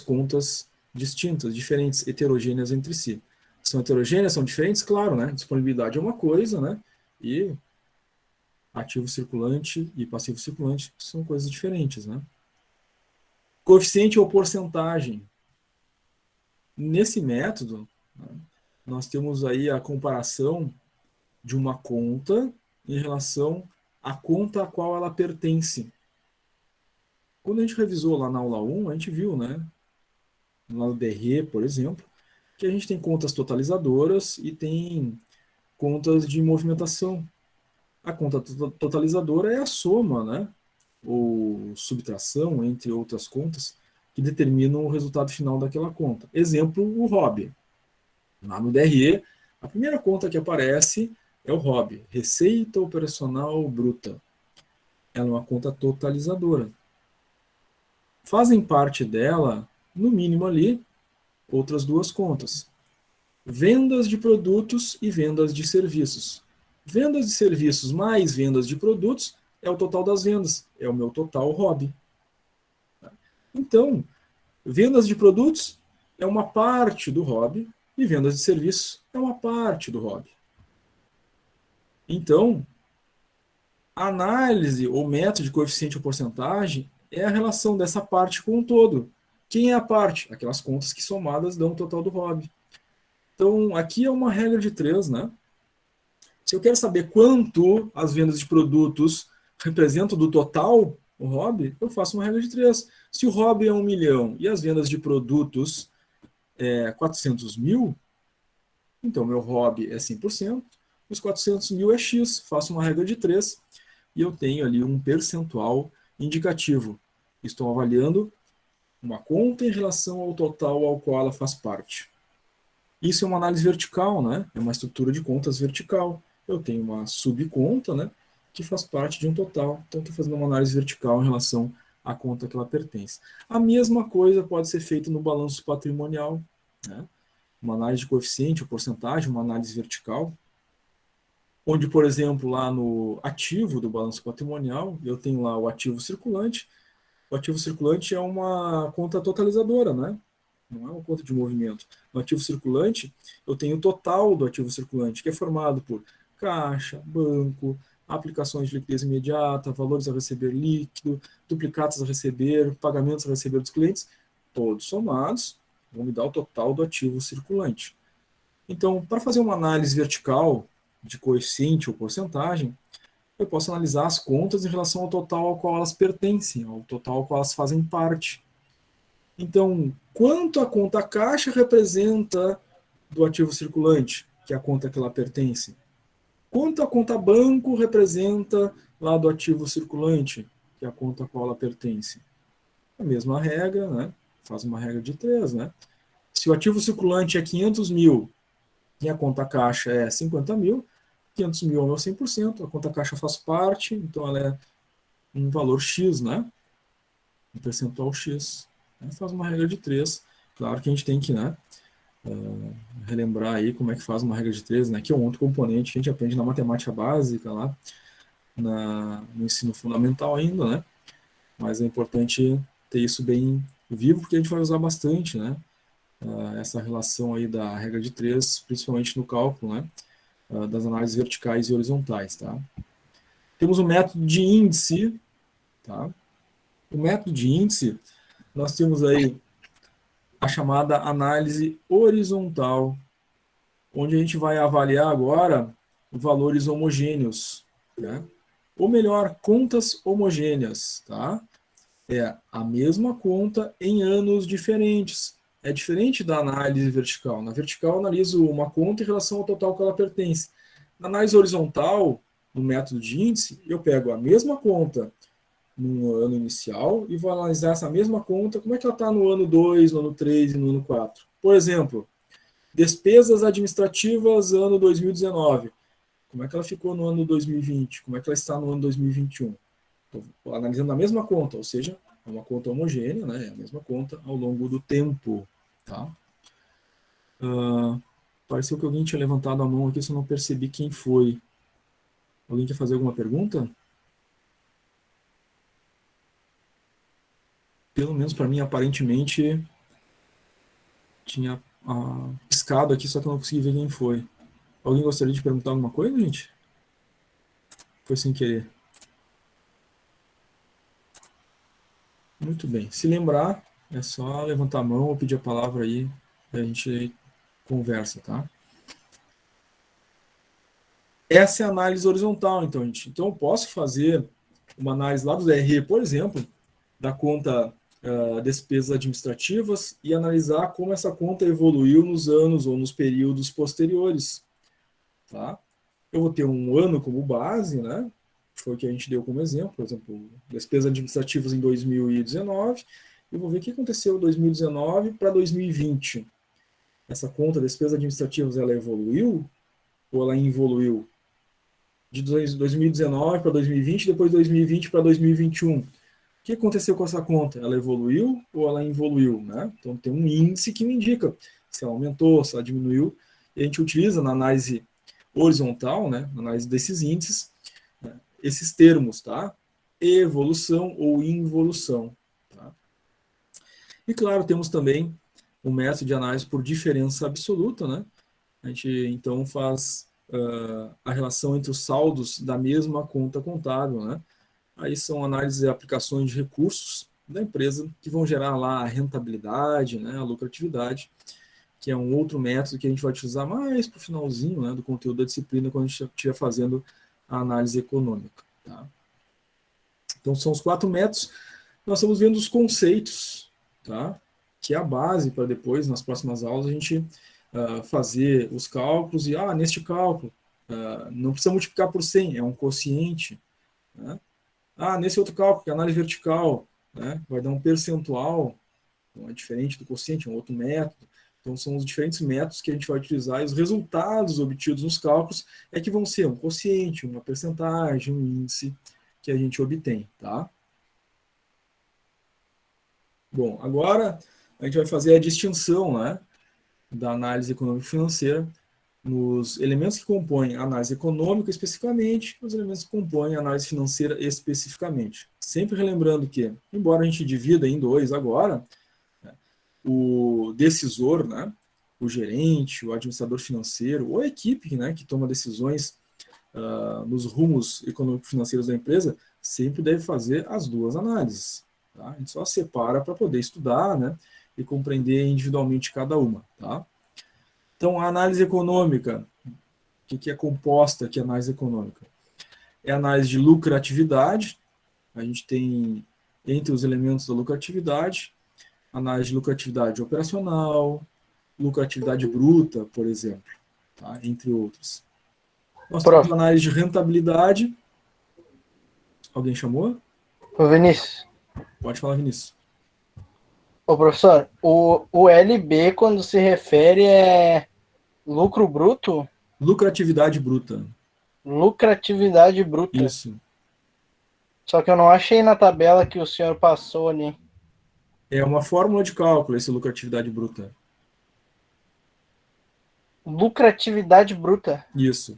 contas distintas, diferentes, heterogêneas entre si. São heterogêneas, são diferentes? Claro, né? Disponibilidade é uma coisa, né? E ativo circulante e passivo circulante são coisas diferentes, né? Coeficiente ou porcentagem. Nesse método, né, nós temos aí a comparação de uma conta em relação à conta a qual ela pertence. Quando a gente revisou lá na aula 1, a gente viu, né, lá no DRE, por exemplo, que a gente tem contas totalizadoras e tem contas de movimentação. A conta totalizadora é a soma, né, ou subtração entre outras contas que determinam o resultado final daquela conta. Exemplo, o ROB. Lá no DRE, A primeira conta que aparece é o ROB, Receita Operacional Bruta. Ela é uma conta totalizadora. Fazem parte dela, no mínimo ali, outras duas contas. Vendas de produtos e vendas de serviços. Vendas de serviços mais vendas de produtos é o total das vendas, é o meu total ROB. Então, vendas de produtos é uma parte do ROB e vendas de serviços é uma parte do ROB. Então, a análise ou método de coeficiente ou porcentagem é a relação dessa parte com o todo. Quem é a parte? Aquelas contas que somadas dão o total do ROB. Então, aqui é uma regra de 3, né? Se eu quero saber quanto as vendas de produtos representam do total, o ROB, eu faço uma regra de 3. Se o ROB é 1 milhão e as vendas de produtos é 400 mil, então meu ROB é 100%, os 400 mil é X, faço uma regra de 3 e eu tenho ali um percentual indicativo. Estou avaliando uma conta em relação ao total ao qual ela faz parte. Isso é uma análise vertical, né? É uma estrutura de contas vertical. Eu tenho uma subconta, né, que faz parte de um total. Então, estou fazendo uma análise vertical em relação à conta que ela pertence. A mesma coisa pode ser feita no balanço patrimonial, né? Uma análise de coeficiente ou porcentagem, uma análise vertical, onde, por exemplo, lá no ativo do balanço patrimonial, eu tenho lá o ativo circulante. O ativo circulante é uma conta totalizadora, né? Não é uma conta de movimento. No ativo circulante, eu tenho o total do ativo circulante, que é formado por caixa, banco, aplicações de liquidez imediata, valores a receber líquido, duplicatas a receber, pagamentos a receber dos clientes, todos somados, vão me dar o total do ativo circulante. Então, para fazer uma análise vertical de coeficiente ou porcentagem, eu posso analisar as contas em relação ao total ao qual elas pertencem, ao total ao qual elas fazem parte. Então, quanto a conta caixa representa do ativo circulante, que é a conta que ela pertence? Quanto a conta banco representa lá do ativo circulante, que é a conta a qual ela pertence? A mesma regra, né? Faz uma regra de 3, né? Se o ativo circulante é 500 mil e a conta caixa é 50 mil, 500 mil é o meu 100%, a conta caixa faz parte, então ela é um valor X, né? Um percentual X. Faz uma regra de 3. Claro que a gente tem que, né, relembrar aí como é que faz uma regra de 3, né, que é um outro componente que a gente aprende na matemática básica, lá no ensino fundamental ainda, né? Mas é importante ter isso bem vivo, porque a gente vai usar bastante, né, essa relação aí da regra de 3, principalmente no cálculo, né, das análises verticais e horizontais, tá? Temos o método de índice, tá? O método de índice, nós temos aí a chamada análise horizontal, onde a gente vai avaliar agora valores homogêneos, né? Ou melhor, contas homogêneas, tá? É a mesma conta em anos diferentes. É diferente da análise vertical. Na vertical, eu analiso uma conta em relação ao total que ela pertence. Na análise horizontal, no método de índice, eu pego a mesma conta no ano inicial e vou analisar essa mesma conta, como é que ela está no ano 2, no ano 3 e no ano 4. Por exemplo, despesas administrativas ano 2019. Como é que ela ficou no ano 2020? Como é que ela está no ano 2021? Estou analisando a mesma conta, ou seja, é uma conta homogênea, né? É a mesma conta ao longo do tempo. Tá? Pareceu que alguém tinha levantado a mão aqui, só não percebi quem foi. Alguém quer fazer alguma pergunta? Pelo menos para mim, aparentemente, tinha piscado aqui, só que eu não consegui ver quem foi. Alguém gostaria de perguntar alguma coisa, gente? Foi sem querer. Muito bem. Se lembrar, é só levantar a mão ou pedir a palavra aí e a gente conversa, tá? Essa é a análise horizontal, então, gente. Então, eu posso fazer uma análise lá do DRE, por exemplo, da conta despesas administrativas e analisar como essa conta evoluiu nos anos ou nos períodos posteriores, tá? Eu vou ter um ano como base, né? Foi o que a gente deu como exemplo, por exemplo, despesas administrativas em 2019, e vou ver o que aconteceu em 2019 para 2020. essa conta despesas administrativas, ela evoluiu ou ela involuiu? De 2019 para 2020, depois 2020 para 2021. O que aconteceu com essa conta? Ela evoluiu ou ela involuiu? Né? Então tem um índice que me indica se ela aumentou, se ela diminuiu. E a gente utiliza na análise horizontal, né, na análise desses índices, né, esses termos, tá? Evolução ou involução. Tá? E claro, temos também o método de análise por diferença absoluta, né? A gente então faz a relação entre os saldos da mesma conta contábil, né? Aí são análises e aplicações de recursos da empresa que vão gerar lá a rentabilidade, né, a lucratividade, que é um outro método que a gente vai utilizar mais para o finalzinho, né, do conteúdo da disciplina, quando a gente estiver fazendo a análise econômica. Tá? Então são os 4 métodos. Nós estamos vendo os conceitos, tá? Que é a base para depois, nas próximas aulas, a gente fazer os cálculos e, neste cálculo, não precisa multiplicar por 100, é um quociente. Né? Nesse outro cálculo, que é análise vertical, né, vai dar um percentual, então é diferente do quociente, é um outro método. Então, são os diferentes métodos que a gente vai utilizar e os resultados obtidos nos cálculos é que vão ser um quociente, uma percentagem, um índice que a gente obtém, tá? Bom, agora a gente vai fazer a distinção, né, da análise econômico-financeira nos elementos que compõem a análise econômica especificamente, os elementos que compõem a análise financeira especificamente. Sempre relembrando que, embora a gente divida em 2 agora, né, o decisor, né, o gerente, o administrador financeiro, ou a equipe, né, que toma decisões nos rumos econômico-financeiros da empresa, sempre deve fazer as 2 análises. Tá? A gente só separa para poder estudar, né, e compreender individualmente cada uma. Tá? Então, a análise econômica, o que é composta aqui a análise econômica? É a análise de lucratividade, a gente tem, entre os elementos da lucratividade, análise de lucratividade operacional, lucratividade bruta, por exemplo, tá? Entre outros. Nós temos a análise de rentabilidade. Alguém chamou?
Ô, Vinícius.
Pode falar, Vinícius.
Ô, professor, o LB, quando se refere, é lucro bruto?
Lucratividade bruta.
Lucratividade bruta.
Isso.
Só que eu não achei na tabela que o senhor passou ali.
É uma fórmula de cálculo, essa lucratividade bruta.
Lucratividade bruta.
Isso.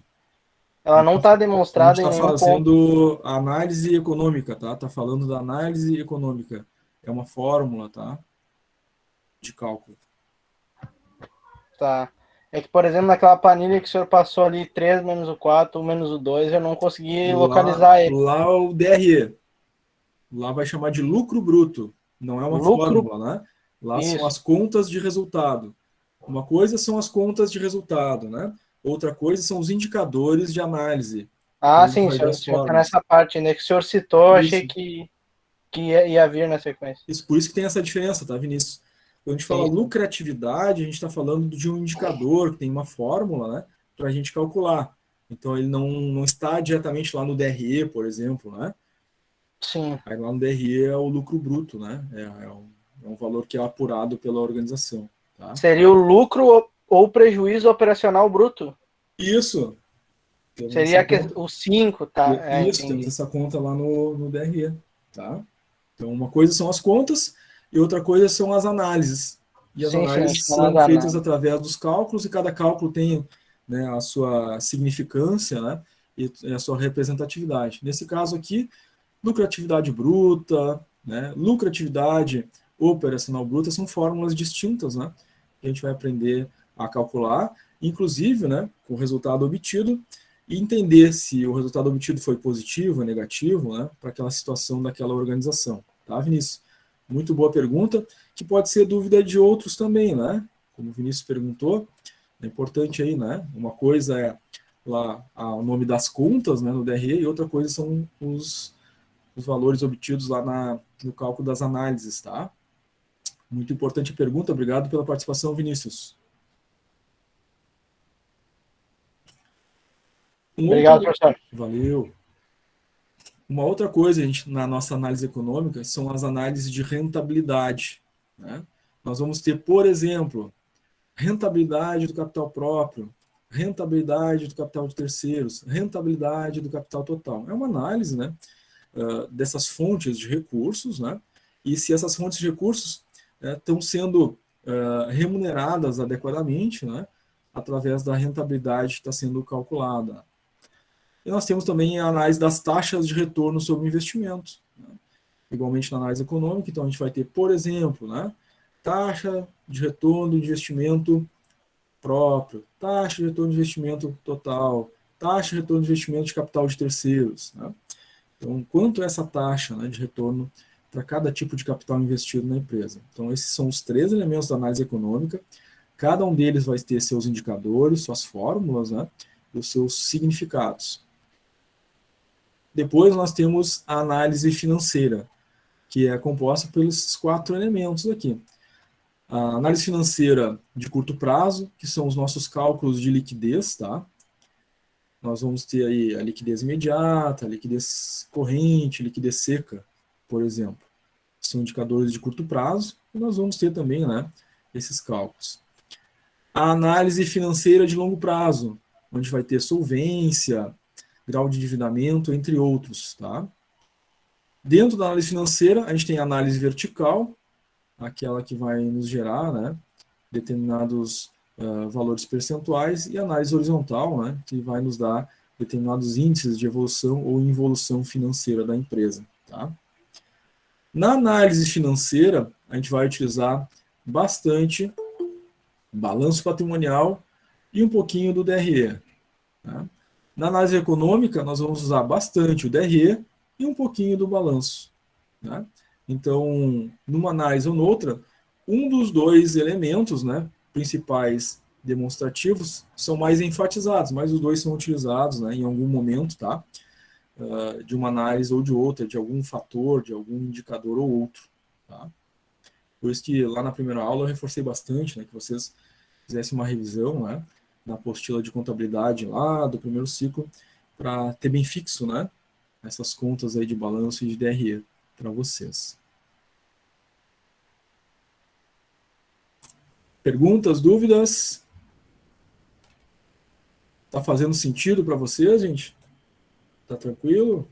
Ela não está demonstrada em
nenhum ponto. A gente está fazendo análise econômica, tá? Está falando da análise econômica. É uma fórmula, tá? De cálculo.
Tá. É que, por exemplo, naquela planilha que o senhor passou ali, 3 menos o 4, 1 menos o 2, eu não consegui localizar ele.
Lá o DRE. Lá vai chamar de lucro bruto. Não é uma fórmula, né? Lá
Isso.
são as contas de resultado. Uma coisa são as contas de resultado, né? Outra coisa são os indicadores de análise.
Sim, o senhor está nessa parte ainda que o senhor citou, eu achei que ia vir na sequência.
Isso, por isso que tem essa diferença, tá, Vinícius? Quando a gente fala lucratividade, a gente está falando de um indicador, que tem uma fórmula, né, para a gente calcular. Então, ele não está diretamente lá no DRE, por exemplo, né?
Sim.
Aí lá no DRE é o lucro bruto, né? É um valor que é apurado pela organização. Tá?
Seria o lucro ou prejuízo operacional bruto?
Isso.
Seria o 5, tá?
Isso, temos essa conta lá no DRE. Tá? Então, uma coisa são as contas e outra coisa são as análises. E as análises são feitas através dos cálculos e cada cálculo tem, né, a sua significância, né, e a sua representatividade. Nesse caso aqui, lucratividade bruta, né, lucratividade operacional bruta são fórmulas distintas, né, que a gente vai aprender a calcular, inclusive, né, com o resultado obtido, e entender se o resultado obtido foi positivo ou negativo, né, para aquela situação daquela organização. Tá, Vinícius? Muito boa pergunta, que pode ser dúvida de outros também, né? Como o Vinícius perguntou, é importante aí, né? Uma coisa é lá o nome das contas, né, no DRE, e outra coisa são os valores obtidos lá no cálculo das análises, tá? Muito importante a pergunta, obrigado pela participação, Vinícius.
Obrigado, professor.
Valeu. Uma outra coisa, gente, na nossa análise econômica, são as análises de rentabilidade. Né? Nós vamos ter, por exemplo, rentabilidade do capital próprio, rentabilidade do capital de terceiros, rentabilidade do capital total. É uma análise, né, dessas fontes de recursos, né, e se essas fontes de recursos estão sendo remuneradas adequadamente, né, através da rentabilidade que está sendo calculada. E nós temos também a análise das taxas de retorno sobre o investimento, né, igualmente na análise econômica. Então a gente vai ter, por exemplo, né, taxa de retorno do investimento próprio, taxa de retorno de investimento total, taxa de retorno de investimento de capital de terceiros, né? Então, quanto é essa taxa, né, de retorno para cada tipo de capital investido na empresa? Então, esses são os 3 elementos da análise econômica. Cada um deles vai ter seus indicadores, suas fórmulas, né, e os seus significados. Depois nós temos a análise financeira, que é composta pelos 4 elementos aqui. A análise financeira de curto prazo, que são os nossos cálculos de liquidez, tá? Nós vamos ter aí a liquidez imediata, a liquidez corrente, liquidez seca, por exemplo. São indicadores de curto prazo, e nós vamos ter também, né, esses cálculos. A análise financeira de longo prazo, onde vai ter solvência, grau de endividamento, entre outros, tá? Dentro da análise financeira, a gente tem a análise vertical, aquela que vai nos gerar, né, determinados valores percentuais, e a análise horizontal, né, que vai nos dar determinados índices de evolução ou involução financeira da empresa. Tá? Na análise financeira, a gente vai utilizar bastante balanço patrimonial e um pouquinho do DRE. Tá? Na análise econômica, nós vamos usar bastante o DRE e um pouquinho do balanço. Tá? Então, numa análise ou noutra, um dos 2 elementos, né, principais demonstrativos são mais enfatizados, mas os 2 são utilizados, né, em algum momento, tá, de uma análise ou de outra, de algum fator, de algum indicador ou outro. Tá? Por isso que lá na primeira aula eu reforcei bastante, né, que vocês fizessem uma revisão, né, na apostila de contabilidade lá do primeiro ciclo, para ter bem fixo, né, essas contas aí de balanço e de DRE para vocês. Perguntas, dúvidas? Tá fazendo sentido para vocês, gente? Tá tranquilo?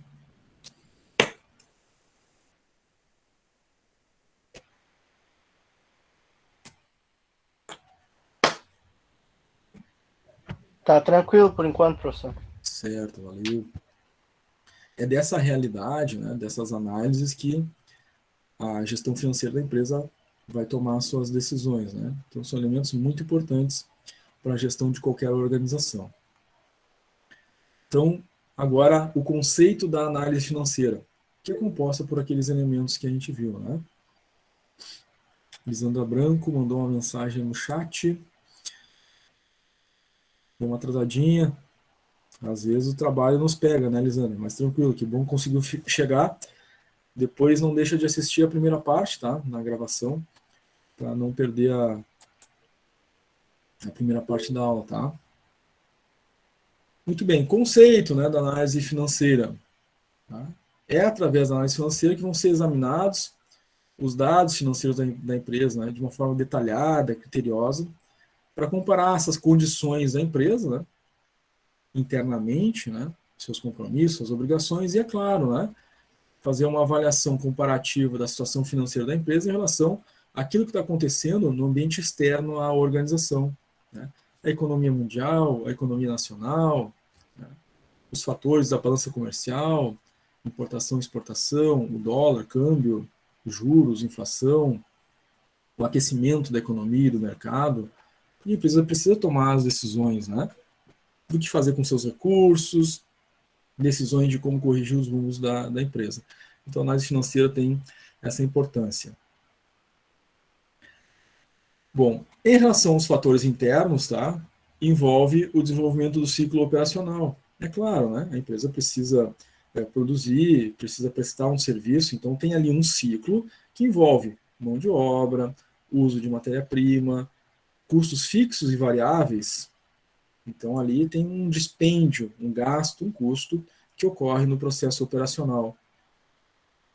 Tá tranquilo por enquanto, professor.
Certo, valeu. É dessa realidade, né, dessas análises que a gestão financeira da empresa vai tomar suas decisões, né? Então são elementos muito importantes para a gestão de qualquer organização. Então, agora o conceito da análise financeira, que é composta por aqueles elementos que a gente viu, né? Lisandra Branco mandou uma mensagem no chat. Deu uma atrasadinha. Às vezes o trabalho nos pega, né, Lisandra? Mas tranquilo, que bom que conseguiu chegar. Depois não deixa de assistir a primeira parte, tá? Na gravação, para não perder a primeira parte da aula, tá? Muito bem, conceito, né, da análise financeira. Tá? É através da análise financeira que vão ser examinados os dados financeiros da empresa, né, de uma forma detalhada, criteriosa, para comparar essas condições da empresa, né, internamente, né, seus compromissos, suas obrigações, e, é claro, né, fazer uma avaliação comparativa da situação financeira da empresa em relação àquilo que está acontecendo no ambiente externo à organização, né, a economia mundial, a economia nacional, né, os fatores da balança comercial, importação e exportação, o dólar, câmbio, juros, inflação, o aquecimento da economia e do mercado. E a empresa precisa tomar as decisões, né, do que fazer com seus recursos, decisões de como corrigir os rumos da empresa. Então, a análise financeira tem essa importância. Bom, em relação aos fatores internos, tá, envolve o desenvolvimento do ciclo operacional. É claro, né, a empresa precisa produzir, precisa prestar um serviço, então tem ali um ciclo que envolve mão de obra, uso de matéria-prima, custos fixos e variáveis. Então ali tem um dispêndio, um gasto, um custo que ocorre no processo operacional.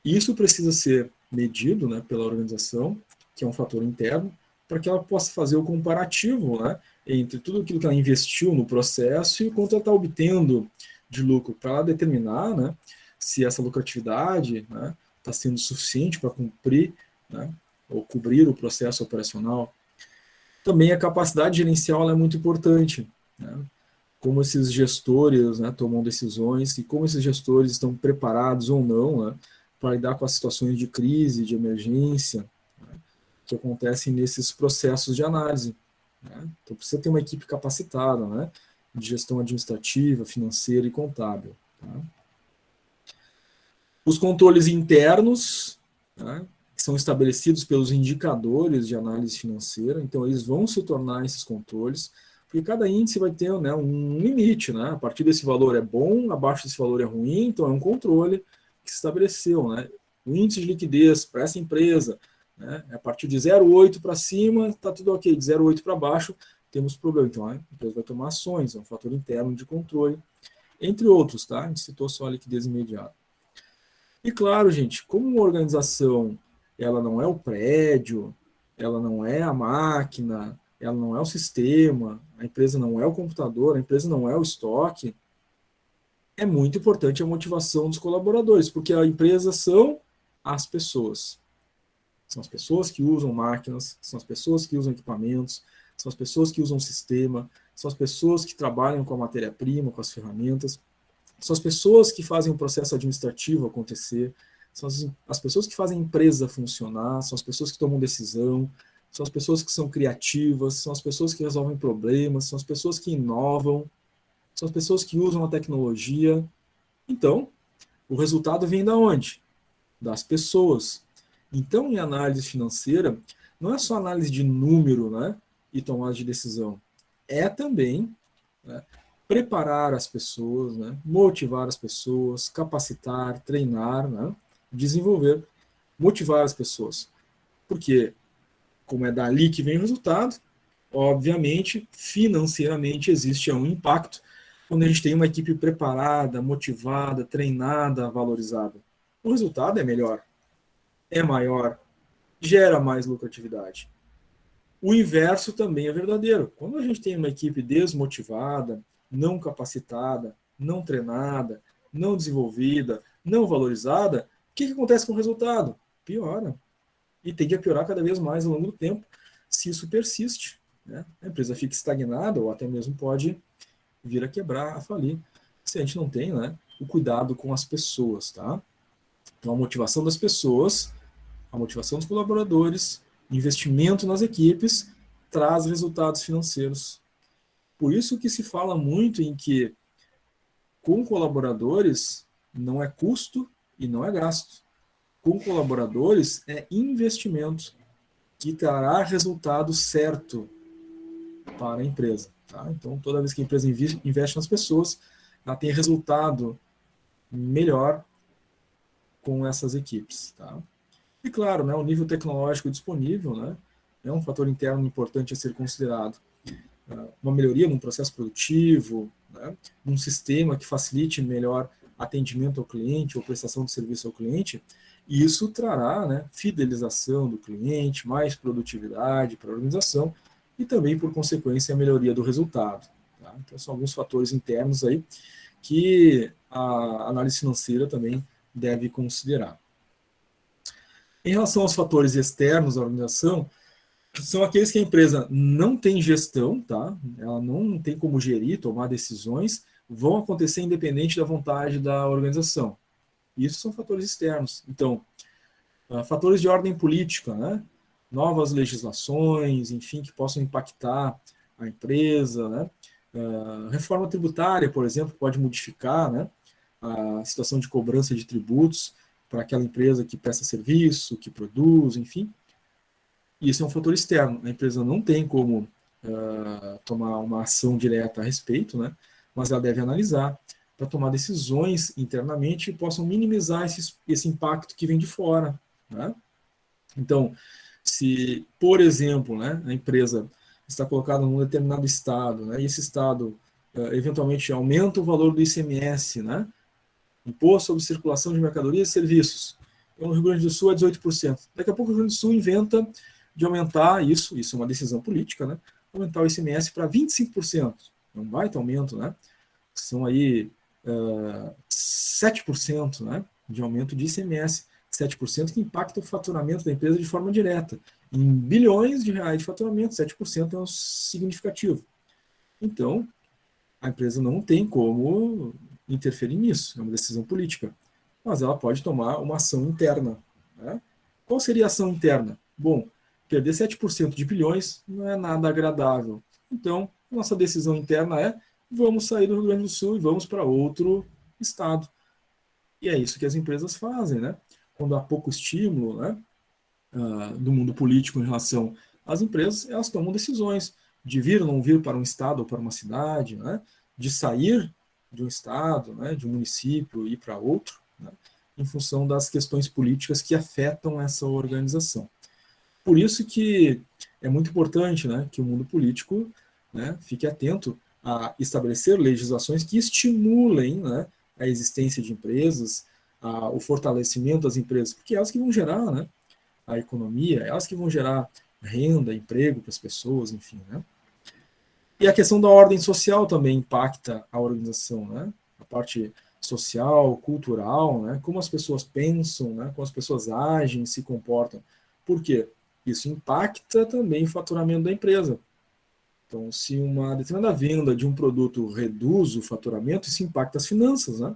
Isso precisa ser medido, né, pela organização, que é um fator interno, para que ela possa fazer o comparativo, né, entre tudo aquilo que ela investiu no processo e o quanto ela está obtendo de lucro, para ela determinar, né, se essa lucratividade, né, está sendo suficiente para cumprir, né, ou cobrir o processo operacional. Também a capacidade gerencial é muito importante, né, como esses gestores, né, tomam decisões e como esses gestores estão preparados ou não, né, para lidar com as situações de crise, de emergência, né, que acontecem nesses processos de análise. Né? Então precisa ter uma equipe capacitada, né, de gestão administrativa, financeira e contábil. Tá? Os controles internos, né, que são estabelecidos pelos indicadores de análise financeira, então eles vão se tornar esses controles, porque cada índice vai ter, né, um limite, né? A partir desse valor é bom, abaixo desse valor é ruim, então é um controle que se estabeleceu, né? O índice de liquidez para essa empresa, né, a partir de 0,8 para cima, está tudo ok, de 0,8 para baixo, temos problema. Então a empresa vai tomar ações, é um fator interno de controle, entre outros, tá? A gente citou só a liquidez imediata. E claro, gente, como uma organização, ela não é o prédio, ela não é a máquina, ela não é o sistema, a empresa não é o computador, a empresa não é o estoque, é muito importante a motivação dos colaboradores, porque a empresa são as pessoas. São as pessoas que usam máquinas, são as pessoas que usam equipamentos, são as pessoas que usam o sistema, são as pessoas que trabalham com a matéria-prima, com as ferramentas, são as pessoas que fazem o processo administrativo acontecer, são as pessoas que fazem a empresa funcionar, são as pessoas que tomam decisão, são as pessoas que são criativas, são as pessoas que resolvem problemas, são as pessoas que inovam, são as pessoas que usam a tecnologia. Então, o resultado vem da onde? Das pessoas. Então, em análise financeira, não é só análise de número, né, e tomada de decisão. É também, né, preparar as pessoas, né, motivar as pessoas, capacitar, treinar, né, desenvolver, motivar as pessoas. Porque, como é dali que vem o resultado, obviamente, financeiramente existe um impacto quando a gente tem uma equipe preparada, motivada, treinada, valorizada. O resultado é melhor, é maior, gera mais lucratividade. O inverso também é verdadeiro. Quando a gente tem uma equipe desmotivada, não capacitada, não treinada, não desenvolvida, não valorizada, o que acontece com o resultado? Piora. E tende a piorar cada vez mais ao longo do tempo, se isso persiste. Né? A empresa fica estagnada ou até mesmo pode vir a quebrar, a falir, se a gente não tem, né, o cuidado com as pessoas. Tá? Então, a motivação das pessoas, a motivação dos colaboradores, investimento nas equipes, traz resultados financeiros. Por isso que se fala muito em que com colaboradores não é custo e não é gasto. Com colaboradores é investimento que trará resultado certo para a empresa. Tá? Então, toda vez que a empresa investe nas pessoas, ela tem resultado melhor com essas equipes. Tá? E claro, né, o nível tecnológico disponível, né, é um fator interno importante a ser considerado. Uma melhoria num processo produtivo, né, num sistema que facilite melhor atendimento ao cliente ou prestação de serviço ao cliente, e isso trará, né, fidelização do cliente, mais produtividade para a organização e também, por consequência, a melhoria do resultado. Tá? Então, são alguns fatores internos aí que a análise financeira também deve considerar. Em relação aos fatores externos da organização, são aqueles que a empresa não tem gestão, tá? Ela não tem como gerir, tomar decisões, vão acontecer independente da vontade da organização. Isso são fatores externos. Então, fatores de ordem política, né? Novas legislações, enfim, que possam impactar a empresa, né? Reforma tributária, por exemplo, pode modificar, né, a situação de cobrança de tributos para aquela empresa que presta serviço, que produz, enfim. Isso é um fator externo. A empresa não tem como tomar uma ação direta a respeito, né? Mas ela deve analisar para tomar decisões internamente que possam minimizar esse impacto que vem de fora. Né? Então, se, por exemplo, né, a empresa está colocada num determinado estado, né, e esse estado eventualmente aumenta o valor do ICMS, né, Imposto sobre Circulação de Mercadorias e Serviços, então, no Rio Grande do Sul é 18%. Daqui a pouco o Rio Grande do Sul inventa de aumentar isso é uma decisão política, né? Aumentar o ICMS para 25%. É um baita aumento, né? São aí 7%, né, de aumento de ICMS, 7% que impacta o faturamento da empresa de forma direta. Em bilhões de reais de faturamento, 7% é um significativo. Então, a empresa não tem como interferir nisso, é uma decisão política. Mas ela pode tomar uma ação interna. Né? Qual seria a ação interna? Bom, perder 7% de bilhões não é nada agradável. Então, nossa decisão interna é: vamos sair do Rio Grande do Sul e vamos para outro estado. E é isso que as empresas fazem, né? Quando há pouco estímulo, né, do mundo político em relação às empresas, elas tomam decisões de vir ou não vir para um estado ou para uma cidade, né, de sair de um estado, né, de um município e ir para outro, né, em função das questões políticas que afetam essa organização. Por isso que é muito importante, né, que o mundo político, né, fique atento a estabelecer legislações que estimulem, né, a existência de empresas, o fortalecimento das empresas, porque é elas que vão gerar, né, a economia, elas que vão gerar renda, emprego para as pessoas, enfim, né. E a questão da ordem social também impacta a organização, né, a parte social, cultural, né, como as pessoas pensam, né, como as pessoas agem, se comportam. Por quê? Isso impacta também o faturamento da empresa. Então, se uma determinada venda de um produto reduz o faturamento, isso impacta as finanças, né?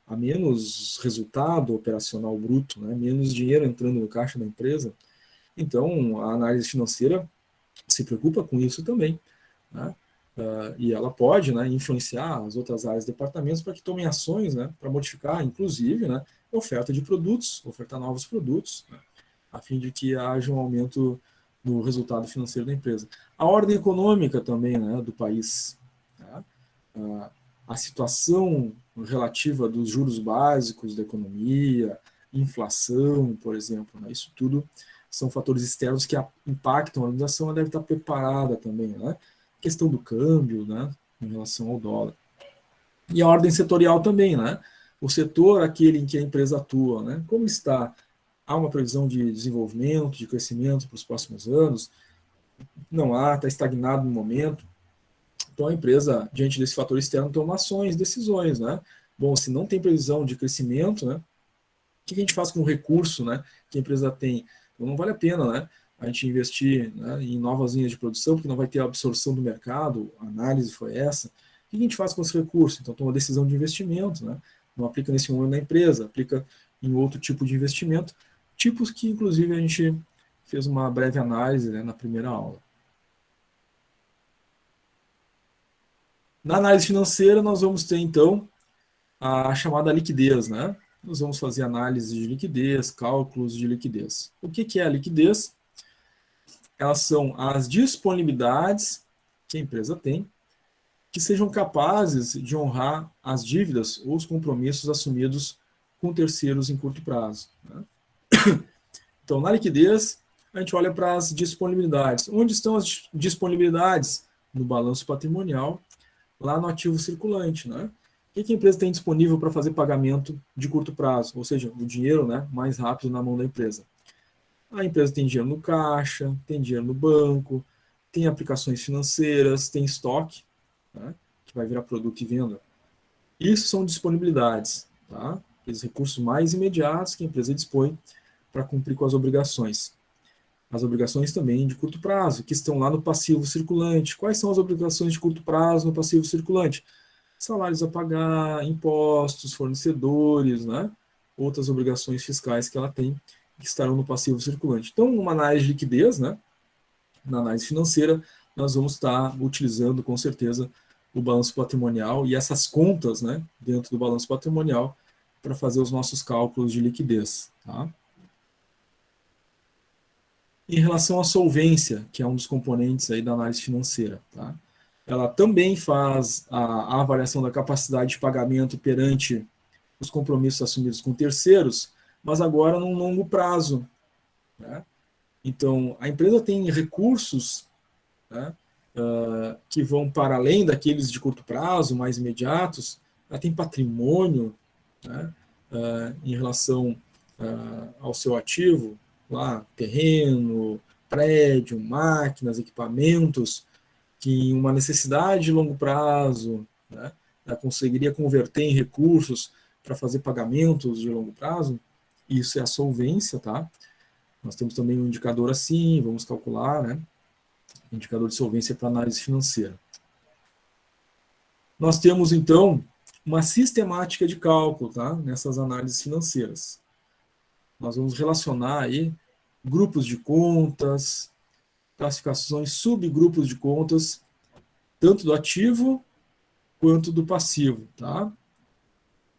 Há menos resultado operacional bruto, né? Menos dinheiro entrando no caixa da empresa. Então, a análise financeira se preocupa com isso também, né? E ela pode, né, influenciar as outras áreas de departamentos para que tomem ações, né, para modificar, inclusive, né, a oferta de produtos, ofertar novos produtos, né, a fim de que haja um aumento no resultado financeiro da empresa. A ordem econômica também, né, do país, né, a situação relativa dos juros básicos da economia, inflação, por exemplo, né, isso tudo são fatores externos que impactam a organização, ela deve estar preparada também, né, questão do câmbio, né, em relação ao dólar. E a ordem setorial também, né, o setor aquele em que a empresa atua, né, como está? Há uma previsão de desenvolvimento, de crescimento para os próximos anos? Não há, está estagnado no momento. Então a empresa, diante desse fator externo, toma ações, decisões, né? Bom, se não tem previsão de crescimento, né, o que a gente faz com o recurso, né, que a empresa tem? Então não vale a pena, né, a gente investir, né, em novas linhas de produção, porque não vai ter a absorção do mercado, a análise foi essa. O que a gente faz com esse recurso? Então toma decisão de investimento, né? Não aplica nesse momento na empresa, aplica em outro tipo de investimento, tipos que, inclusive, a gente fez uma breve análise, né, na primeira aula. Na análise financeira, nós vamos ter, então, a chamada liquidez, né? Nós vamos fazer análise de liquidez, cálculos de liquidez. O que é a liquidez? Elas são as disponibilidades que a empresa tem que sejam capazes de honrar as dívidas ou os compromissos assumidos com terceiros em curto prazo, né? Então, na liquidez, a gente olha para as disponibilidades. Onde estão as disponibilidades? No balanço patrimonial, lá no ativo circulante, né? O que a empresa tem disponível para fazer pagamento de curto prazo? Ou seja, o dinheiro, né, mais rápido na mão da empresa. A empresa tem dinheiro no caixa, tem dinheiro no banco, tem aplicações financeiras, tem estoque, né, que vai virar produto e venda. Isso são disponibilidades, tá? Aqueles recursos mais imediatos que a empresa dispõe para cumprir com as obrigações. As obrigações também de curto prazo, que estão lá no passivo circulante. Quais são as obrigações de curto prazo no passivo circulante? Salários a pagar, impostos, fornecedores, né? Outras obrigações fiscais que ela tem, que estarão no passivo circulante. Então, numa análise de liquidez, né, na análise financeira, nós vamos estar utilizando, com certeza, o balanço patrimonial e essas contas, né, dentro do balanço patrimonial para fazer os nossos cálculos de liquidez, tá? Em relação à solvência, que é um dos componentes aí da análise financeira, tá? Ela também faz a avaliação da capacidade de pagamento perante os compromissos assumidos com terceiros, mas agora num longo prazo, né? Então, a empresa tem recursos, né, que vão para além daqueles de curto prazo, mais imediatos. Ela tem patrimônio, né, em relação ao seu ativo, lá, terreno, prédio, máquinas, equipamentos, que em uma necessidade de longo prazo, né, ela conseguiria converter em recursos para fazer pagamentos de longo prazo. Isso é a solvência, tá? Nós temos também um indicador assim, vamos calcular, né? Indicador de solvência para análise financeira. Nós temos, então, uma sistemática de cálculo, tá? Nessas análises financeiras. Nós vamos relacionar aí grupos de contas, classificações, subgrupos de contas, tanto do ativo quanto do passivo, tá?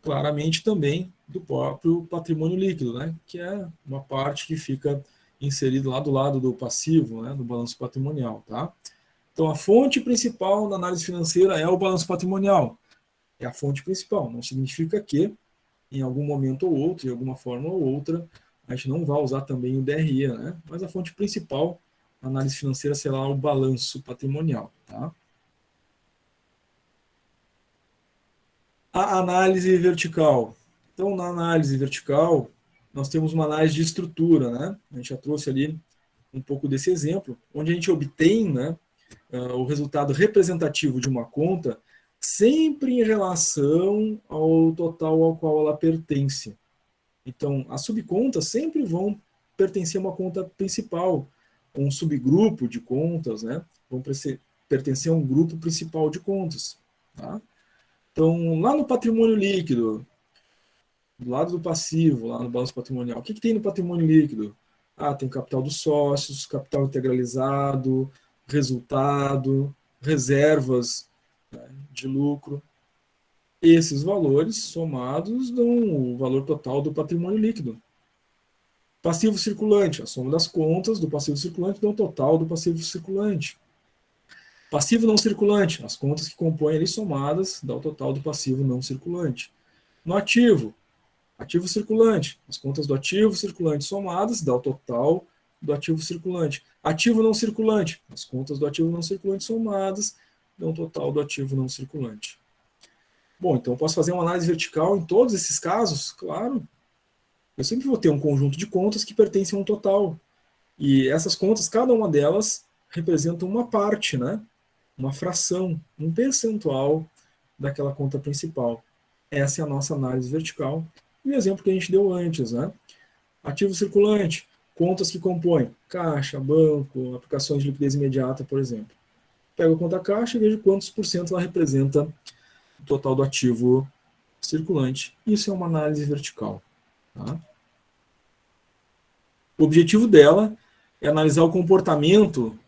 Claramente também do próprio patrimônio líquido, né? Que é uma parte que fica inserida lá do lado do passivo, né? Do balanço patrimonial, tá? Então, a fonte principal na análise financeira é o balanço patrimonial. É a fonte principal. Não significa que, em algum momento ou outro, de alguma forma ou outra, a gente não vai usar também o DRE, né? Mas a fonte principal na análise financeira será o balanço patrimonial, tá? A análise vertical. Então, na análise vertical, nós temos uma análise de estrutura, né? A gente já trouxe ali um pouco desse exemplo, onde a gente obtém, né, o resultado representativo de uma conta sempre em relação ao total ao qual ela pertence. Então, as subcontas sempre vão pertencer a uma conta principal, um subgrupo de contas, né? Vão pertencer a um grupo principal de contas, tá? Então, lá no patrimônio líquido, do lado do passivo, lá no balanço patrimonial, o que tem no patrimônio líquido? Tem o capital dos sócios, capital integralizado, resultado, reservas, né, de lucro. Esses valores somados dão o valor total do patrimônio líquido. Passivo circulante, a soma das contas do passivo circulante dá o total do passivo circulante. Passivo não circulante, as contas que compõem ali somadas dá o total do passivo não circulante. No ativo, ativo circulante, as contas do ativo circulante somadas dá o total do ativo circulante. Ativo não circulante, as contas do ativo não circulante somadas dão o total do ativo não circulante. Bom, então eu posso fazer uma análise vertical em todos esses casos? Claro. Eu sempre vou ter um conjunto de contas que pertencem a um total. E essas contas, cada uma delas representa uma parte, né? Uma fração, um percentual daquela conta principal. Essa é a nossa análise vertical. E o exemplo que a gente deu antes, né? Ativo circulante, contas que compõem caixa, banco, aplicações de liquidez imediata, por exemplo. Pego a conta caixa e vejo quantos por cento ela representa do total do ativo circulante. Isso é uma análise vertical. Tá? O objetivo dela é analisar o comportamento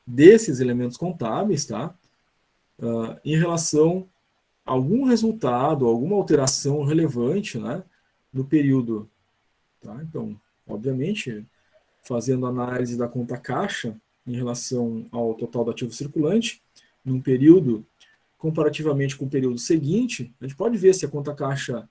desses elementos contábeis, tá? Em relação a algum resultado, alguma alteração relevante, né, no período. Tá? Então, obviamente, fazendo análise da conta caixa em relação ao total do ativo circulante, num período comparativamente com o período seguinte, a gente pode ver se a conta caixa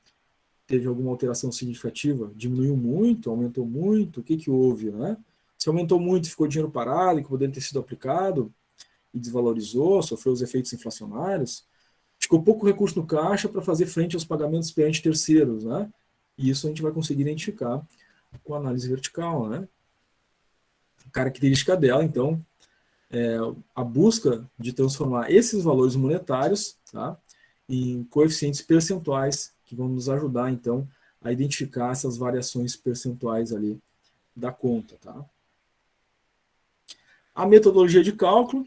teve alguma alteração significativa, diminuiu muito, aumentou muito, o que houve, né? Se aumentou muito, ficou dinheiro parado, que poderia ter sido aplicado e desvalorizou, sofreu os efeitos inflacionários, ficou pouco recurso no caixa para fazer frente aos pagamentos perante terceiros, né? E isso a gente vai conseguir identificar com a análise vertical, né? A característica dela, então, é a busca de transformar esses valores monetários, tá, em coeficientes percentuais que vão nos ajudar, então, a identificar essas variações percentuais ali da conta, tá? A metodologia de cálculo,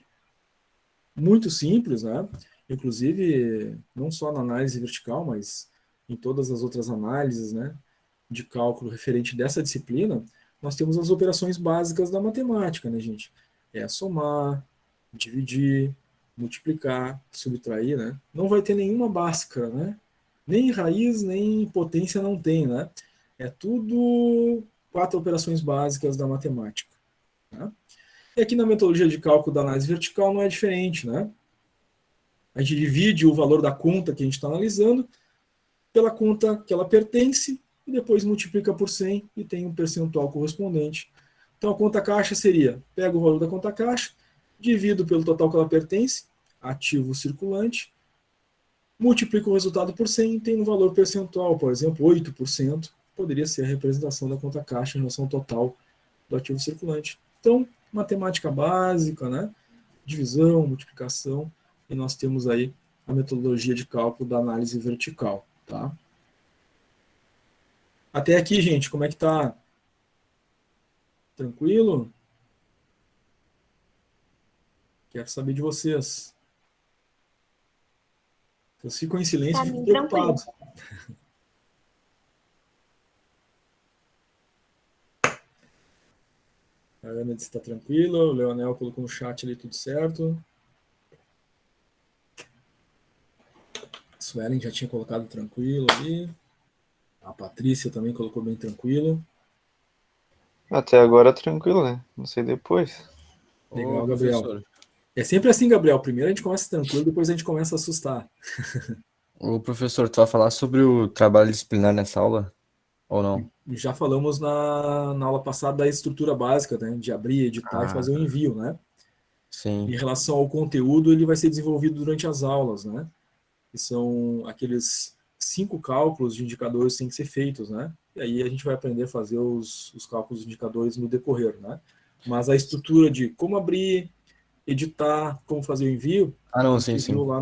muito simples, né? Inclusive, não só na análise vertical, mas em todas as outras análises, né, de cálculo referente dessa disciplina, nós temos as operações básicas da matemática, né, gente? É somar, dividir, multiplicar, subtrair, né? Não vai ter nenhuma báscara, né? Nem raiz, nem potência não tem, né? É tudo 4 operações básicas da matemática. Tá? E aqui na metodologia de cálculo da análise vertical não é diferente, né? A gente divide o valor da conta que a gente está analisando pela conta que ela pertence e depois multiplica por 100 e tem um percentual correspondente. Então a conta caixa seria, pego o valor da conta caixa, divido pelo total que ela pertence, ativo circulante, multiplico o resultado por 100 e tem um valor percentual, por exemplo, 8%, poderia ser a representação da conta caixa em relação ao total do ativo circulante. Então, matemática básica, né? Divisão, multiplicação, e nós temos aí a metodologia de cálculo da análise vertical, tá? Até aqui, gente, como é que tá? Tranquilo? Quero saber de vocês. Vocês ficam em silêncio
Tá
e ficam
bem tranquilo.
preocupados. A Ana disse que está tranquila, o Leonel colocou no chat ali tudo certo. A Suelen já tinha colocado tranquilo ali. A Patrícia também colocou bem tranquilo.
Até agora tranquilo, né? Não sei depois.
Legal,
Ô,
Gabriel.
professor.
É sempre assim, Gabriel. Primeiro a gente começa tranquilo, depois a gente começa a assustar.
Ô, professor, tu vai falar sobre o trabalho disciplinar nessa aula? Ou não?
Já falamos na aula passada da estrutura básica, né? De abrir, editar e
Ah,
fazer o envio, né?
sim.
Em relação ao conteúdo, ele vai ser desenvolvido durante as aulas, né? Que são aqueles 5 cálculos de indicadores que têm que ser feitos, né? E aí a gente vai aprender a fazer os cálculos de indicadores no decorrer, né? Mas a estrutura de como abrir, editar, como fazer o envio,
Ah,
a
não, sim,
gente viu
sim.
lá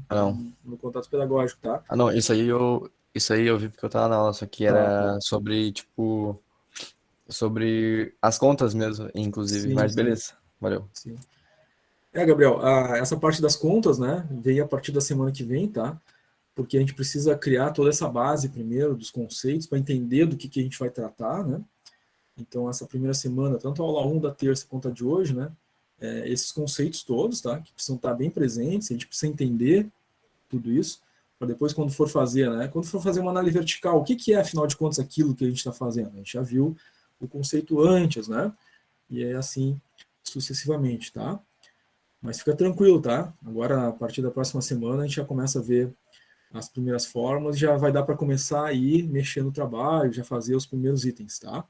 Ah, não.
no contato pedagógico, tá?
Ah, não, isso aí eu vi porque eu tava na aula, só que
Tá,
era
tá.
sobre, tipo, sobre as contas mesmo, inclusive.
Sim,
Mas
sim,
beleza, valeu.
sim. Gabriel, essa parte das contas, né, veio a partir da semana que vem, tá? Porque a gente precisa criar toda essa base primeiro dos conceitos para entender do que a gente vai tratar, né? Então, essa primeira semana, tanto a aula 1 da terça quanto a de hoje, né? Esses conceitos todos, tá? Que precisam estar bem presentes, a gente precisa entender tudo isso, para depois, quando for fazer, né? Quando for fazer uma análise vertical, o que é, afinal de contas, aquilo que a gente está fazendo? A gente já viu o conceito antes, né? E é assim sucessivamente, tá? Mas fica tranquilo, tá? Agora, a partir da próxima semana, a gente já começa a ver as primeiras formas, já vai dar para começar a ir mexer no trabalho, já fazer os primeiros itens, tá?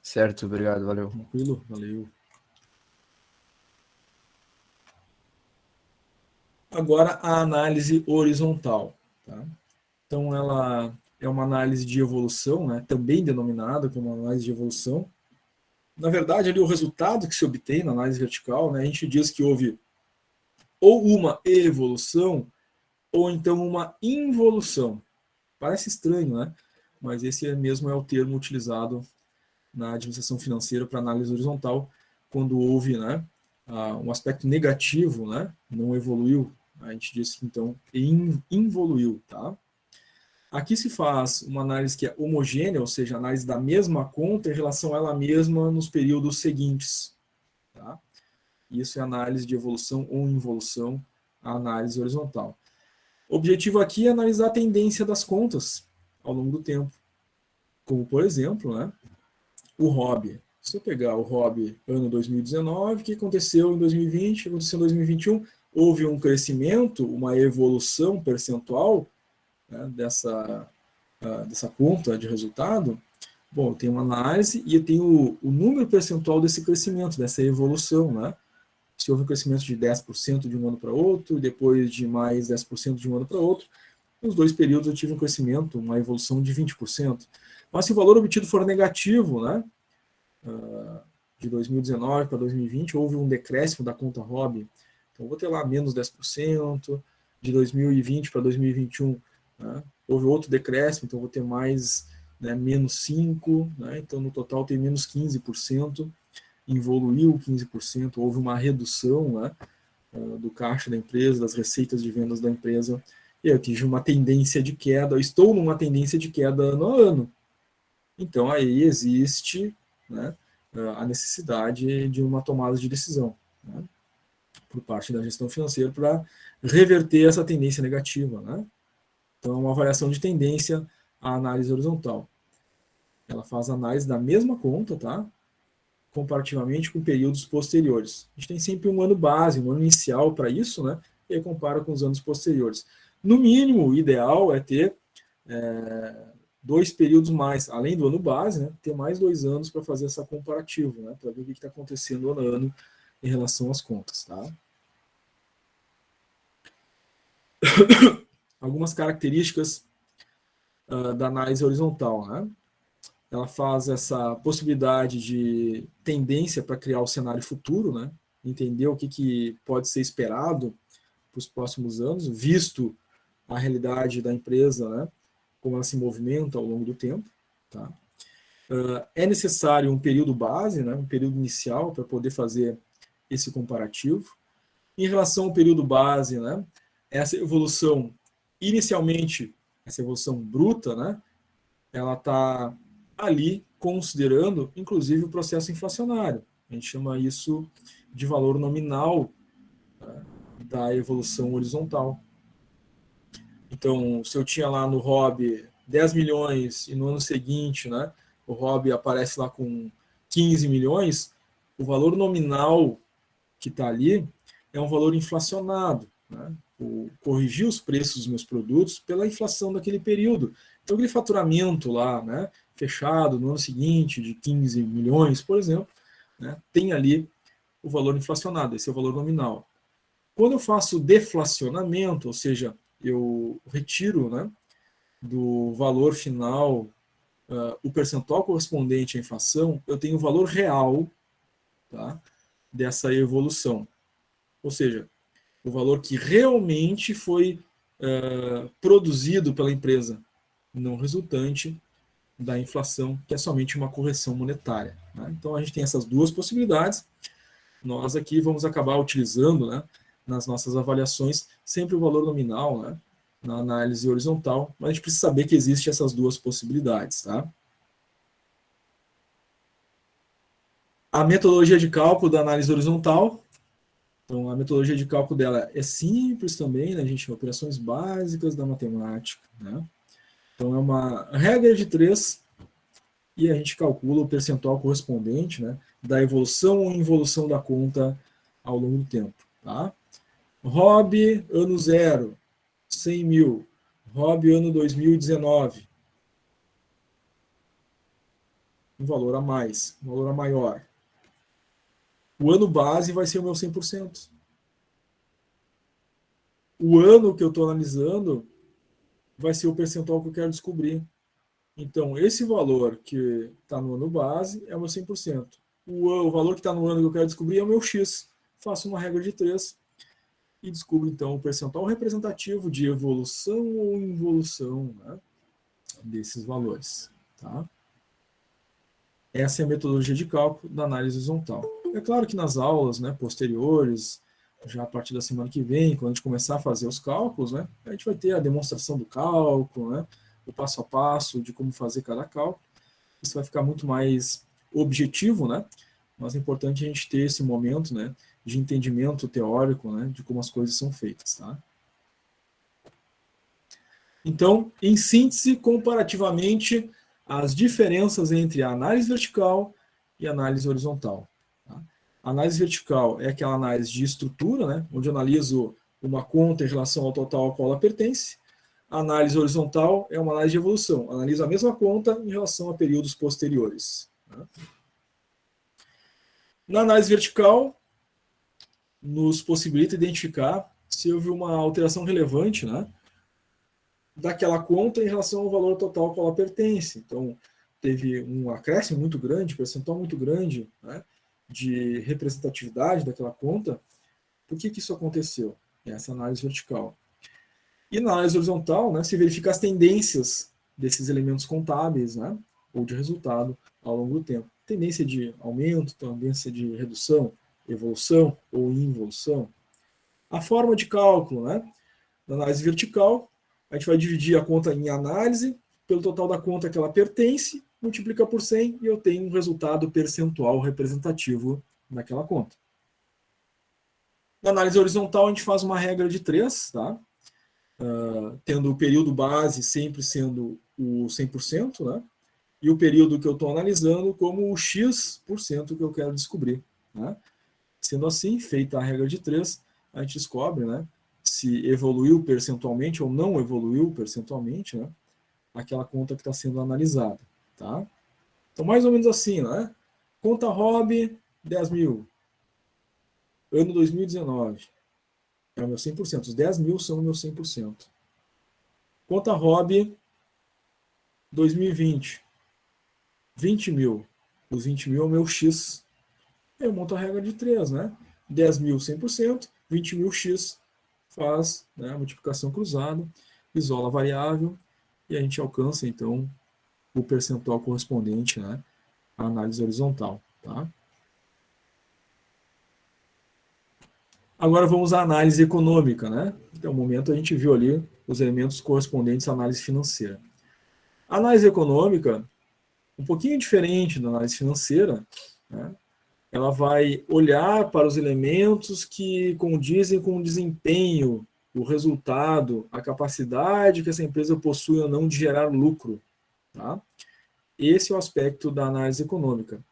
Certo, obrigado, valeu.
Tranquilo? Valeu. Agora, a análise horizontal, tá? Então, ela é uma análise de evolução, né? Também denominada como análise de evolução. Na verdade, ali o resultado que se obtém na análise vertical, né? A gente diz que houve ou uma evolução ou então uma involução. Parece estranho, né? Mas esse mesmo é o termo utilizado na administração financeira para análise horizontal, quando houve, né, um aspecto negativo, né, não evoluiu, a gente diz que então involuiu, tá? Aqui se faz uma análise que é homogênea, ou seja, análise da mesma conta em relação a ela mesma nos períodos seguintes, tá? Isso é análise de evolução ou involução, a análise horizontal. O objetivo aqui é analisar a tendência das contas ao longo do tempo, como por exemplo, né, o ROB. Se eu pegar o ROB ano 2019, o que aconteceu em 2020, o que aconteceu em 2021, houve um crescimento, uma evolução percentual, né, dessa conta de resultado. Bom, eu tenho uma análise e eu tenho o número percentual desse crescimento, dessa evolução, né? Se houve um crescimento de 10% de um ano para outro, depois de mais 10% de um ano para outro, nos dois períodos eu tive um crescimento, uma evolução de 20%. Mas se o valor obtido for negativo, né, de 2019 para 2020, houve um decréscimo da conta ROB, então vou ter lá menos 10%, de 2020 para 2021, né, houve outro decréscimo, então vou ter mais, né, menos 5%, né, então no total tem menos 15%, evoluiu 15%, houve uma redução, né, do caixa da empresa, das receitas de vendas da empresa, e eu tive uma tendência de queda, eu estou numa tendência de queda ano a ano. Então aí existe, né, a necessidade de uma tomada de decisão, né, por parte da gestão financeira para reverter essa tendência negativa, né? Então é uma avaliação de tendência, a análise horizontal. Ela faz análise da mesma conta, tá? Comparativamente com períodos posteriores. A gente tem sempre um ano base, um ano inicial para isso, né? E aí compara com os anos posteriores. No mínimo, o ideal é ter 2 períodos mais, além do ano base, né? Ter mais 2 anos para fazer essa comparativa, né? Para ver o que está acontecendo ano a ano em relação às contas, tá? Algumas características da análise horizontal, né? ela faz essa possibilidade de tendência para criar o cenário futuro, né? Entender o que pode ser esperado para os próximos anos, visto a realidade da empresa, né? Como ela se movimenta ao longo do tempo. Tá? É necessário um período base, né? Um período inicial para poder fazer esse comparativo. Em relação ao período base, né? Essa evolução, inicialmente, essa evolução bruta, né? Ela está ali considerando, inclusive, o processo inflacionário. A gente chama isso de valor nominal, né, da evolução horizontal. Então, se eu tinha lá no ROB 10 milhões e no ano seguinte, né, o ROB aparece lá com 15 milhões, o valor nominal que está ali é um valor inflacionado, né? Corrigir os preços dos meus produtos pela inflação daquele período. Então, aquele faturamento lá, né, fechado no ano seguinte, de 15 milhões, por exemplo, né, tem ali o valor inflacionado, esse é o valor nominal. Quando eu faço deflacionamento, ou seja, eu retiro, né, do valor final o percentual correspondente à inflação, eu tenho o valor real, tá, dessa evolução. Ou seja, o valor que realmente foi produzido pela empresa, não resultante da inflação, que é somente uma correção monetária. Né? Então a gente tem essas duas possibilidades. Nós aqui vamos acabar utilizando, né, nas nossas avaliações sempre o valor nominal, né, na análise horizontal, mas a gente precisa saber que existem essas duas possibilidades. Tá? A metodologia de cálculo da análise horizontal. Então, a metodologia de cálculo dela é simples também, né, gente? Operações básicas da matemática. Né? Então, é uma regra de 3 e a gente calcula o percentual correspondente, né, da evolução ou involução da conta ao longo do tempo. Tá? ROB, ano 0, 100 mil. ROB, ano 2019. Um valor a mais, um valor a maior. O ano base vai ser o meu 100%. O ano que eu estou analisando vai ser o percentual que eu quero descobrir. Então, esse valor que está no ano base é o meu 100%. O valor que está no ano que eu quero descobrir é o meu X. Faço uma regra de 3 e descubro, então, o percentual representativo de evolução ou involução, né, desses valores. Tá? Essa é a metodologia de cálculo da análise horizontal. É claro que nas aulas, né, posteriores, já a partir da semana que vem, quando a gente começar a fazer os cálculos, né, a gente vai ter a demonstração do cálculo, né, o passo a passo de como fazer cada cálculo. Isso vai ficar muito mais objetivo, né, mas é importante a gente ter esse momento, né, de entendimento teórico, né, de como as coisas são feitas. Tá? Então, em síntese, comparativamente, as diferenças entre a análise vertical e a análise horizontal. Tá? A análise vertical é aquela análise de estrutura, né, onde eu analiso uma conta em relação ao total ao qual ela pertence. A análise horizontal é uma análise de evolução, analiso a mesma conta em relação a períodos posteriores. Tá? Na análise vertical, nos possibilita identificar se houve uma alteração relevante, né, daquela conta em relação ao valor total ao qual ela pertence. Então, teve um acréscimo muito grande, percentual muito grande, né, de representatividade daquela conta. Por que isso aconteceu? Essa análise vertical. E na análise horizontal, né, se verifica as tendências desses elementos contábeis, né, ou de resultado ao longo do tempo. Tendência de aumento, tendência de redução, evolução ou involução. A forma de cálculo, né, da análise vertical, a gente vai dividir a conta em análise pelo total da conta que ela pertence, multiplica por 100 e eu tenho um resultado percentual representativo naquela conta. Na análise horizontal, a gente faz uma regra de 3, tá? Tendo o período base sempre sendo o 100%, né? E o período que eu estou analisando como o X% que eu quero descobrir. Né? Sendo assim, feita a regra de 3, a gente descobre, né, se evoluiu percentualmente ou não evoluiu percentualmente, né, aquela conta que está sendo analisada. Tá? Então, mais ou menos assim, né? Conta ROB, 10 mil. Ano 2019. É o meu 100%. Os 10 mil são o meu 100%. Conta ROB, 2020. 20 mil. Os 20 mil é o meu X. Eu monto a regra de 3, né? 10 mil, 100%, 20 mil X faz, né, a multiplicação cruzada, isola a variável e a gente alcança, então, o percentual correspondente, né, à análise horizontal. Tá? Agora vamos à análise econômica. Né? Até o momento a gente viu ali os elementos correspondentes à análise financeira. A análise econômica, um pouquinho diferente da análise financeira, né? Ela vai olhar para os elementos que condizem com o desempenho, o resultado, a capacidade que essa empresa possui ou não de gerar lucro. Tá? Esse é o aspecto da análise econômica.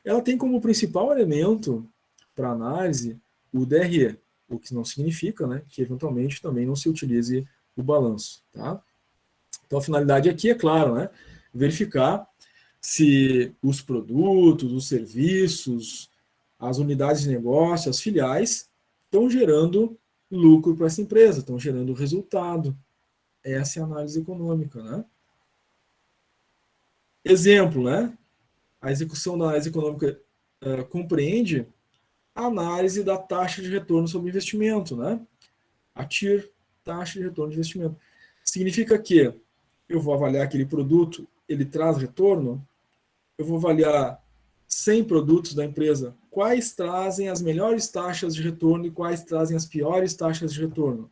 Ela tem como principal elemento para análise o DRE, o que não significa, né, que eventualmente também não se utilize o balanço. Tá? Então a finalidade aqui é claro, né, verificar se os produtos, os serviços, as unidades de negócio, as filiais, estão gerando lucro para essa empresa, estão gerando resultado. Essa é a análise econômica. Né? Exemplo, né? A execução da análise econômica compreende a análise da taxa de retorno sobre investimento, né? A TIR, taxa de retorno de investimento. Significa que eu vou avaliar aquele produto, ele traz retorno, eu vou avaliar 100 produtos da empresa, quais trazem as melhores taxas de retorno e quais trazem as piores taxas de retorno.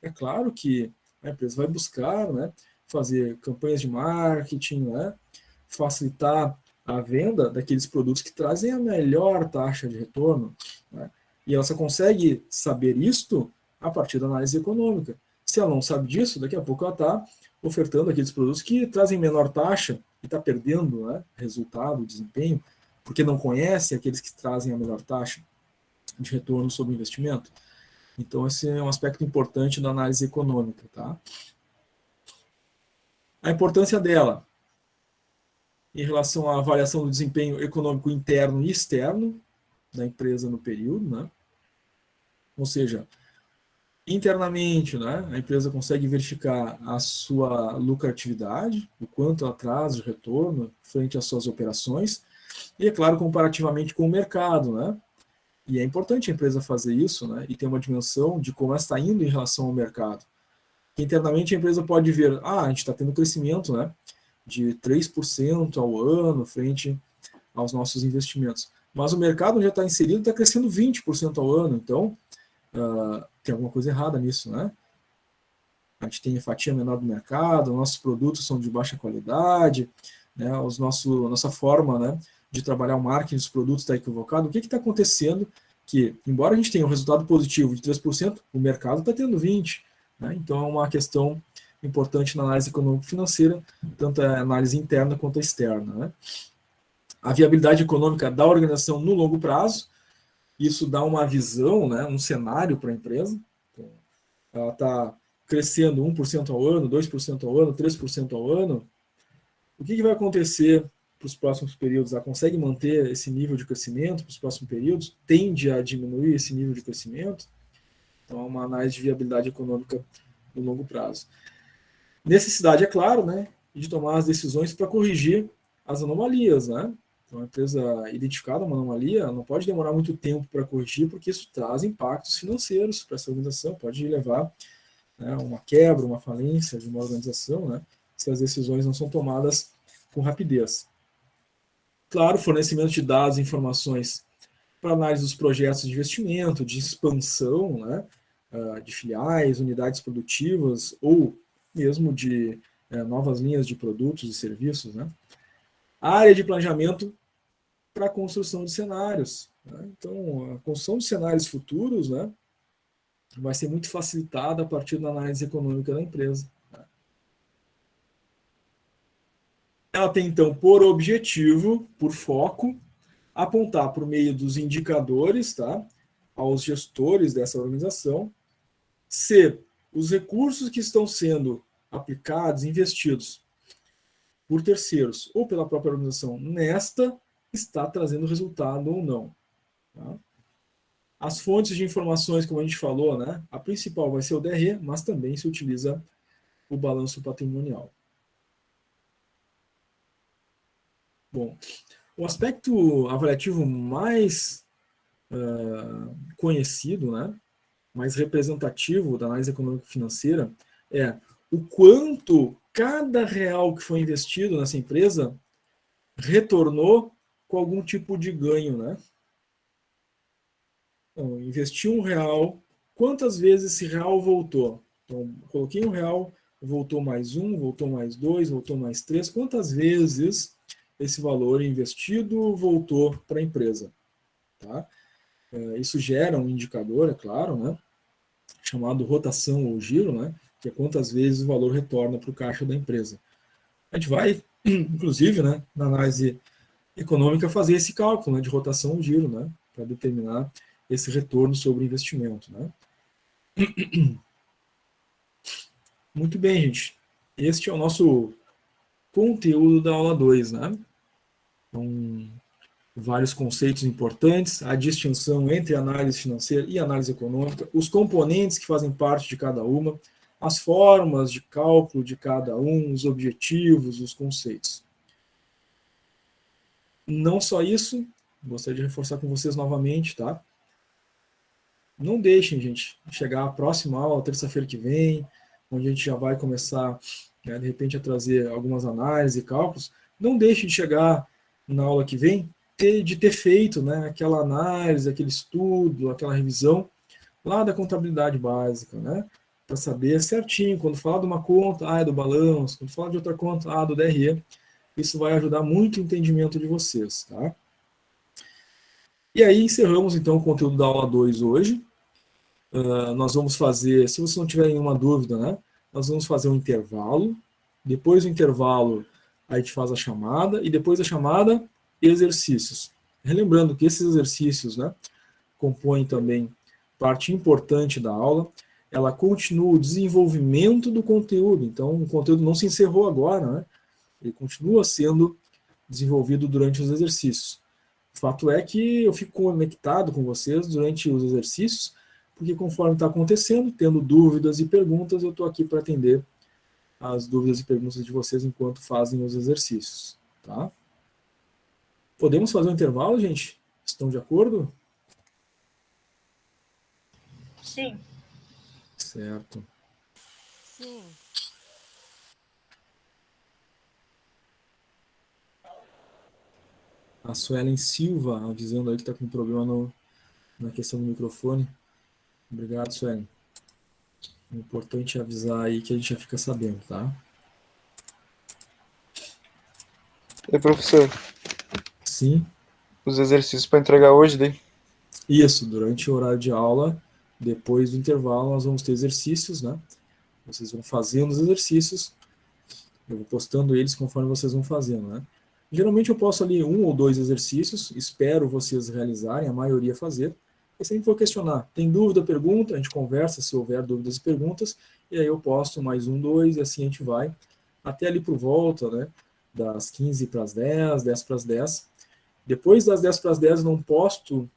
É claro que a empresa vai buscar, né, fazer campanhas de marketing, né, facilitar a venda daqueles produtos que trazem a melhor taxa de retorno. Né, e ela só consegue saber isto a partir da análise econômica. Se ela não sabe disso, daqui a pouco ela está ofertando aqueles produtos que trazem menor taxa e está perdendo, né, resultado, desempenho, porque não conhece aqueles que trazem a melhor taxa de retorno sobre o investimento. Então, esse é um aspecto importante da análise econômica. Tá? A importância dela em relação à avaliação do desempenho econômico interno e externo da empresa no período. Né? Ou seja, internamente, né, a empresa consegue verificar a sua lucratividade, o quanto ela traz de retorno frente às suas operações, e, é claro, comparativamente com o mercado. Né? E é importante a empresa fazer isso, né, e ter uma dimensão de como ela está indo em relação ao mercado. Internamente a empresa pode ver, a gente está tendo crescimento, né, de 3% ao ano frente aos nossos investimentos. Mas o mercado onde já está inserido está crescendo 20% ao ano, então tem alguma coisa errada nisso, né? A gente tem a fatia menor do mercado, nossos produtos são de baixa qualidade, né, nossa forma, né, de trabalhar o marketing dos produtos está equivocado. O que está acontecendo? Que, embora a gente tenha um resultado positivo de 3%, o mercado está tendo 20%. Né? Então, é uma questão importante na análise econômico-financeira, tanto a análise interna quanto a externa. Né? A viabilidade econômica da organização no longo prazo, isso dá uma visão, né, um cenário para a empresa. Então, ela está crescendo 1% ao ano, 2% ao ano, 3% ao ano. O que vai acontecer para os próximos períodos? Ela consegue manter esse nível de crescimento para os próximos períodos? Tende a diminuir esse nível de crescimento? Então, é uma análise de viabilidade econômica no longo prazo. Necessidade, é claro, né, de tomar as decisões para corrigir as anomalias. Né? Então, a empresa identificada uma anomalia não pode demorar muito tempo para corrigir, porque isso traz impactos financeiros para essa organização, pode levar, né, uma quebra, uma falência de uma organização, né, se as decisões não são tomadas com rapidez. Claro, fornecimento de dados e informações para análise dos projetos de investimento, de expansão, né, de filiais, unidades produtivas ou mesmo de novas linhas de produtos e serviços. Né. A área de planejamento para a construção de cenários. Né. Então, a construção de cenários futuros, né, vai ser muito facilitada a partir da análise econômica da empresa. Ela tem, então, por objetivo, por foco, apontar por meio dos indicadores, tá, aos gestores dessa organização, se os recursos que estão sendo aplicados, investidos por terceiros ou pela própria organização nesta, está trazendo resultado ou não. Tá? As fontes de informações, como a gente falou, né, a principal vai ser o DRE, mas também se utiliza o balanço patrimonial. Bom, o aspecto avaliativo mais conhecido, né, mais representativo da análise econômica e financeira é o quanto cada real que foi investido nessa empresa retornou com algum tipo de ganho, né? Então, investi R$ 1, quantas vezes esse real voltou? Então, coloquei R$ 1, voltou mais 1, voltou mais 2, voltou mais 3, quantas vezes esse valor investido voltou para a empresa? Tá? Isso gera um indicador, é claro, né? Chamado rotação ou giro, né? Que é quantas vezes o valor retorna para o caixa da empresa. A gente vai, inclusive, né, na análise econômica, fazer esse cálculo, né, de rotação ou giro, né, para determinar esse retorno sobre o investimento. Né? Muito bem, gente. Este é o nosso conteúdo da aula 2. Né? Então, vários conceitos importantes, a distinção entre análise financeira e análise econômica, os componentes que fazem parte de cada uma, as formas de cálculo de cada um, os objetivos, os conceitos. Não só isso, gostaria de reforçar com vocês novamente, tá? Não deixem, gente, chegar à próxima aula, terça-feira que vem, onde a gente já vai começar, né, de repente, a trazer algumas análises e cálculos. Não deixem de chegar na aula que vem de ter feito, né, aquela análise, aquele estudo, aquela revisão lá da contabilidade básica, né, para saber certinho, quando falar de uma conta, é do balanço, quando falar de outra conta, do DRE, isso vai ajudar muito o entendimento de vocês, tá? E aí encerramos então o conteúdo da aula 2 hoje. Nós vamos fazer, se vocês não tiverem nenhuma dúvida, né, nós vamos fazer um intervalo, depois do intervalo a gente faz a chamada, e depois da chamada, exercícios. Relembrando que esses exercícios, né, compõem também parte importante da aula, ela continua o desenvolvimento do conteúdo, então o conteúdo não se encerrou agora, né, ele continua sendo desenvolvido durante os exercícios. O fato é que eu fico conectado com vocês durante os exercícios, porque conforme está acontecendo, tendo dúvidas e perguntas, eu estou aqui para atender as dúvidas e perguntas de vocês enquanto fazem os exercícios. Tá? Podemos fazer um intervalo, gente? Estão de acordo?
Sim.
Certo.
Sim.
A Suelen Silva avisando aí que está com problema na questão do microfone. Obrigado, Suelen. É importante avisar aí que a gente já fica sabendo, tá?
E professor,
Sim.
os exercícios para entregar hoje, daí?
Isso, durante o horário de aula, depois do intervalo, nós vamos ter exercícios, né? Vocês vão fazendo os exercícios, eu vou postando eles conforme vocês vão fazendo, né? Geralmente eu posto ali 1 ou 2 exercícios, espero vocês realizarem, a maioria fazer, e sempre vou questionar. Tem dúvida, pergunta, a gente conversa se houver dúvidas e perguntas, e aí eu posto mais 1, 2, e assim a gente vai, até ali por volta, né? Das 15 para as 10, 10 para as 10. Depois das 10 para as 10 eu não posto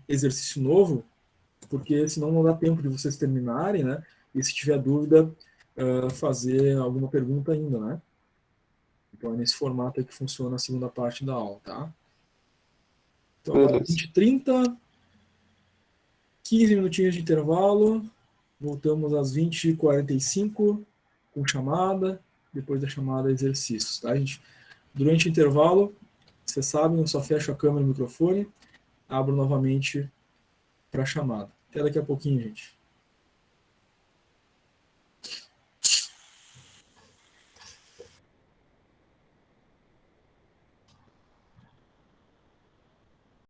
exercício novo, porque senão não dá tempo de vocês terminarem, né? E se tiver dúvida, fazer alguma pergunta ainda, né? Então é nesse formato aí que funciona a segunda parte da aula, tá? Então agora 20h30, 15 minutinhos de intervalo, voltamos às 20h45 com chamada, depois da chamada exercícios, tá, gente? Durante o intervalo, vocês sabem, eu só fecho a câmera e o microfone, abro novamente para a chamada. Até daqui a pouquinho, gente.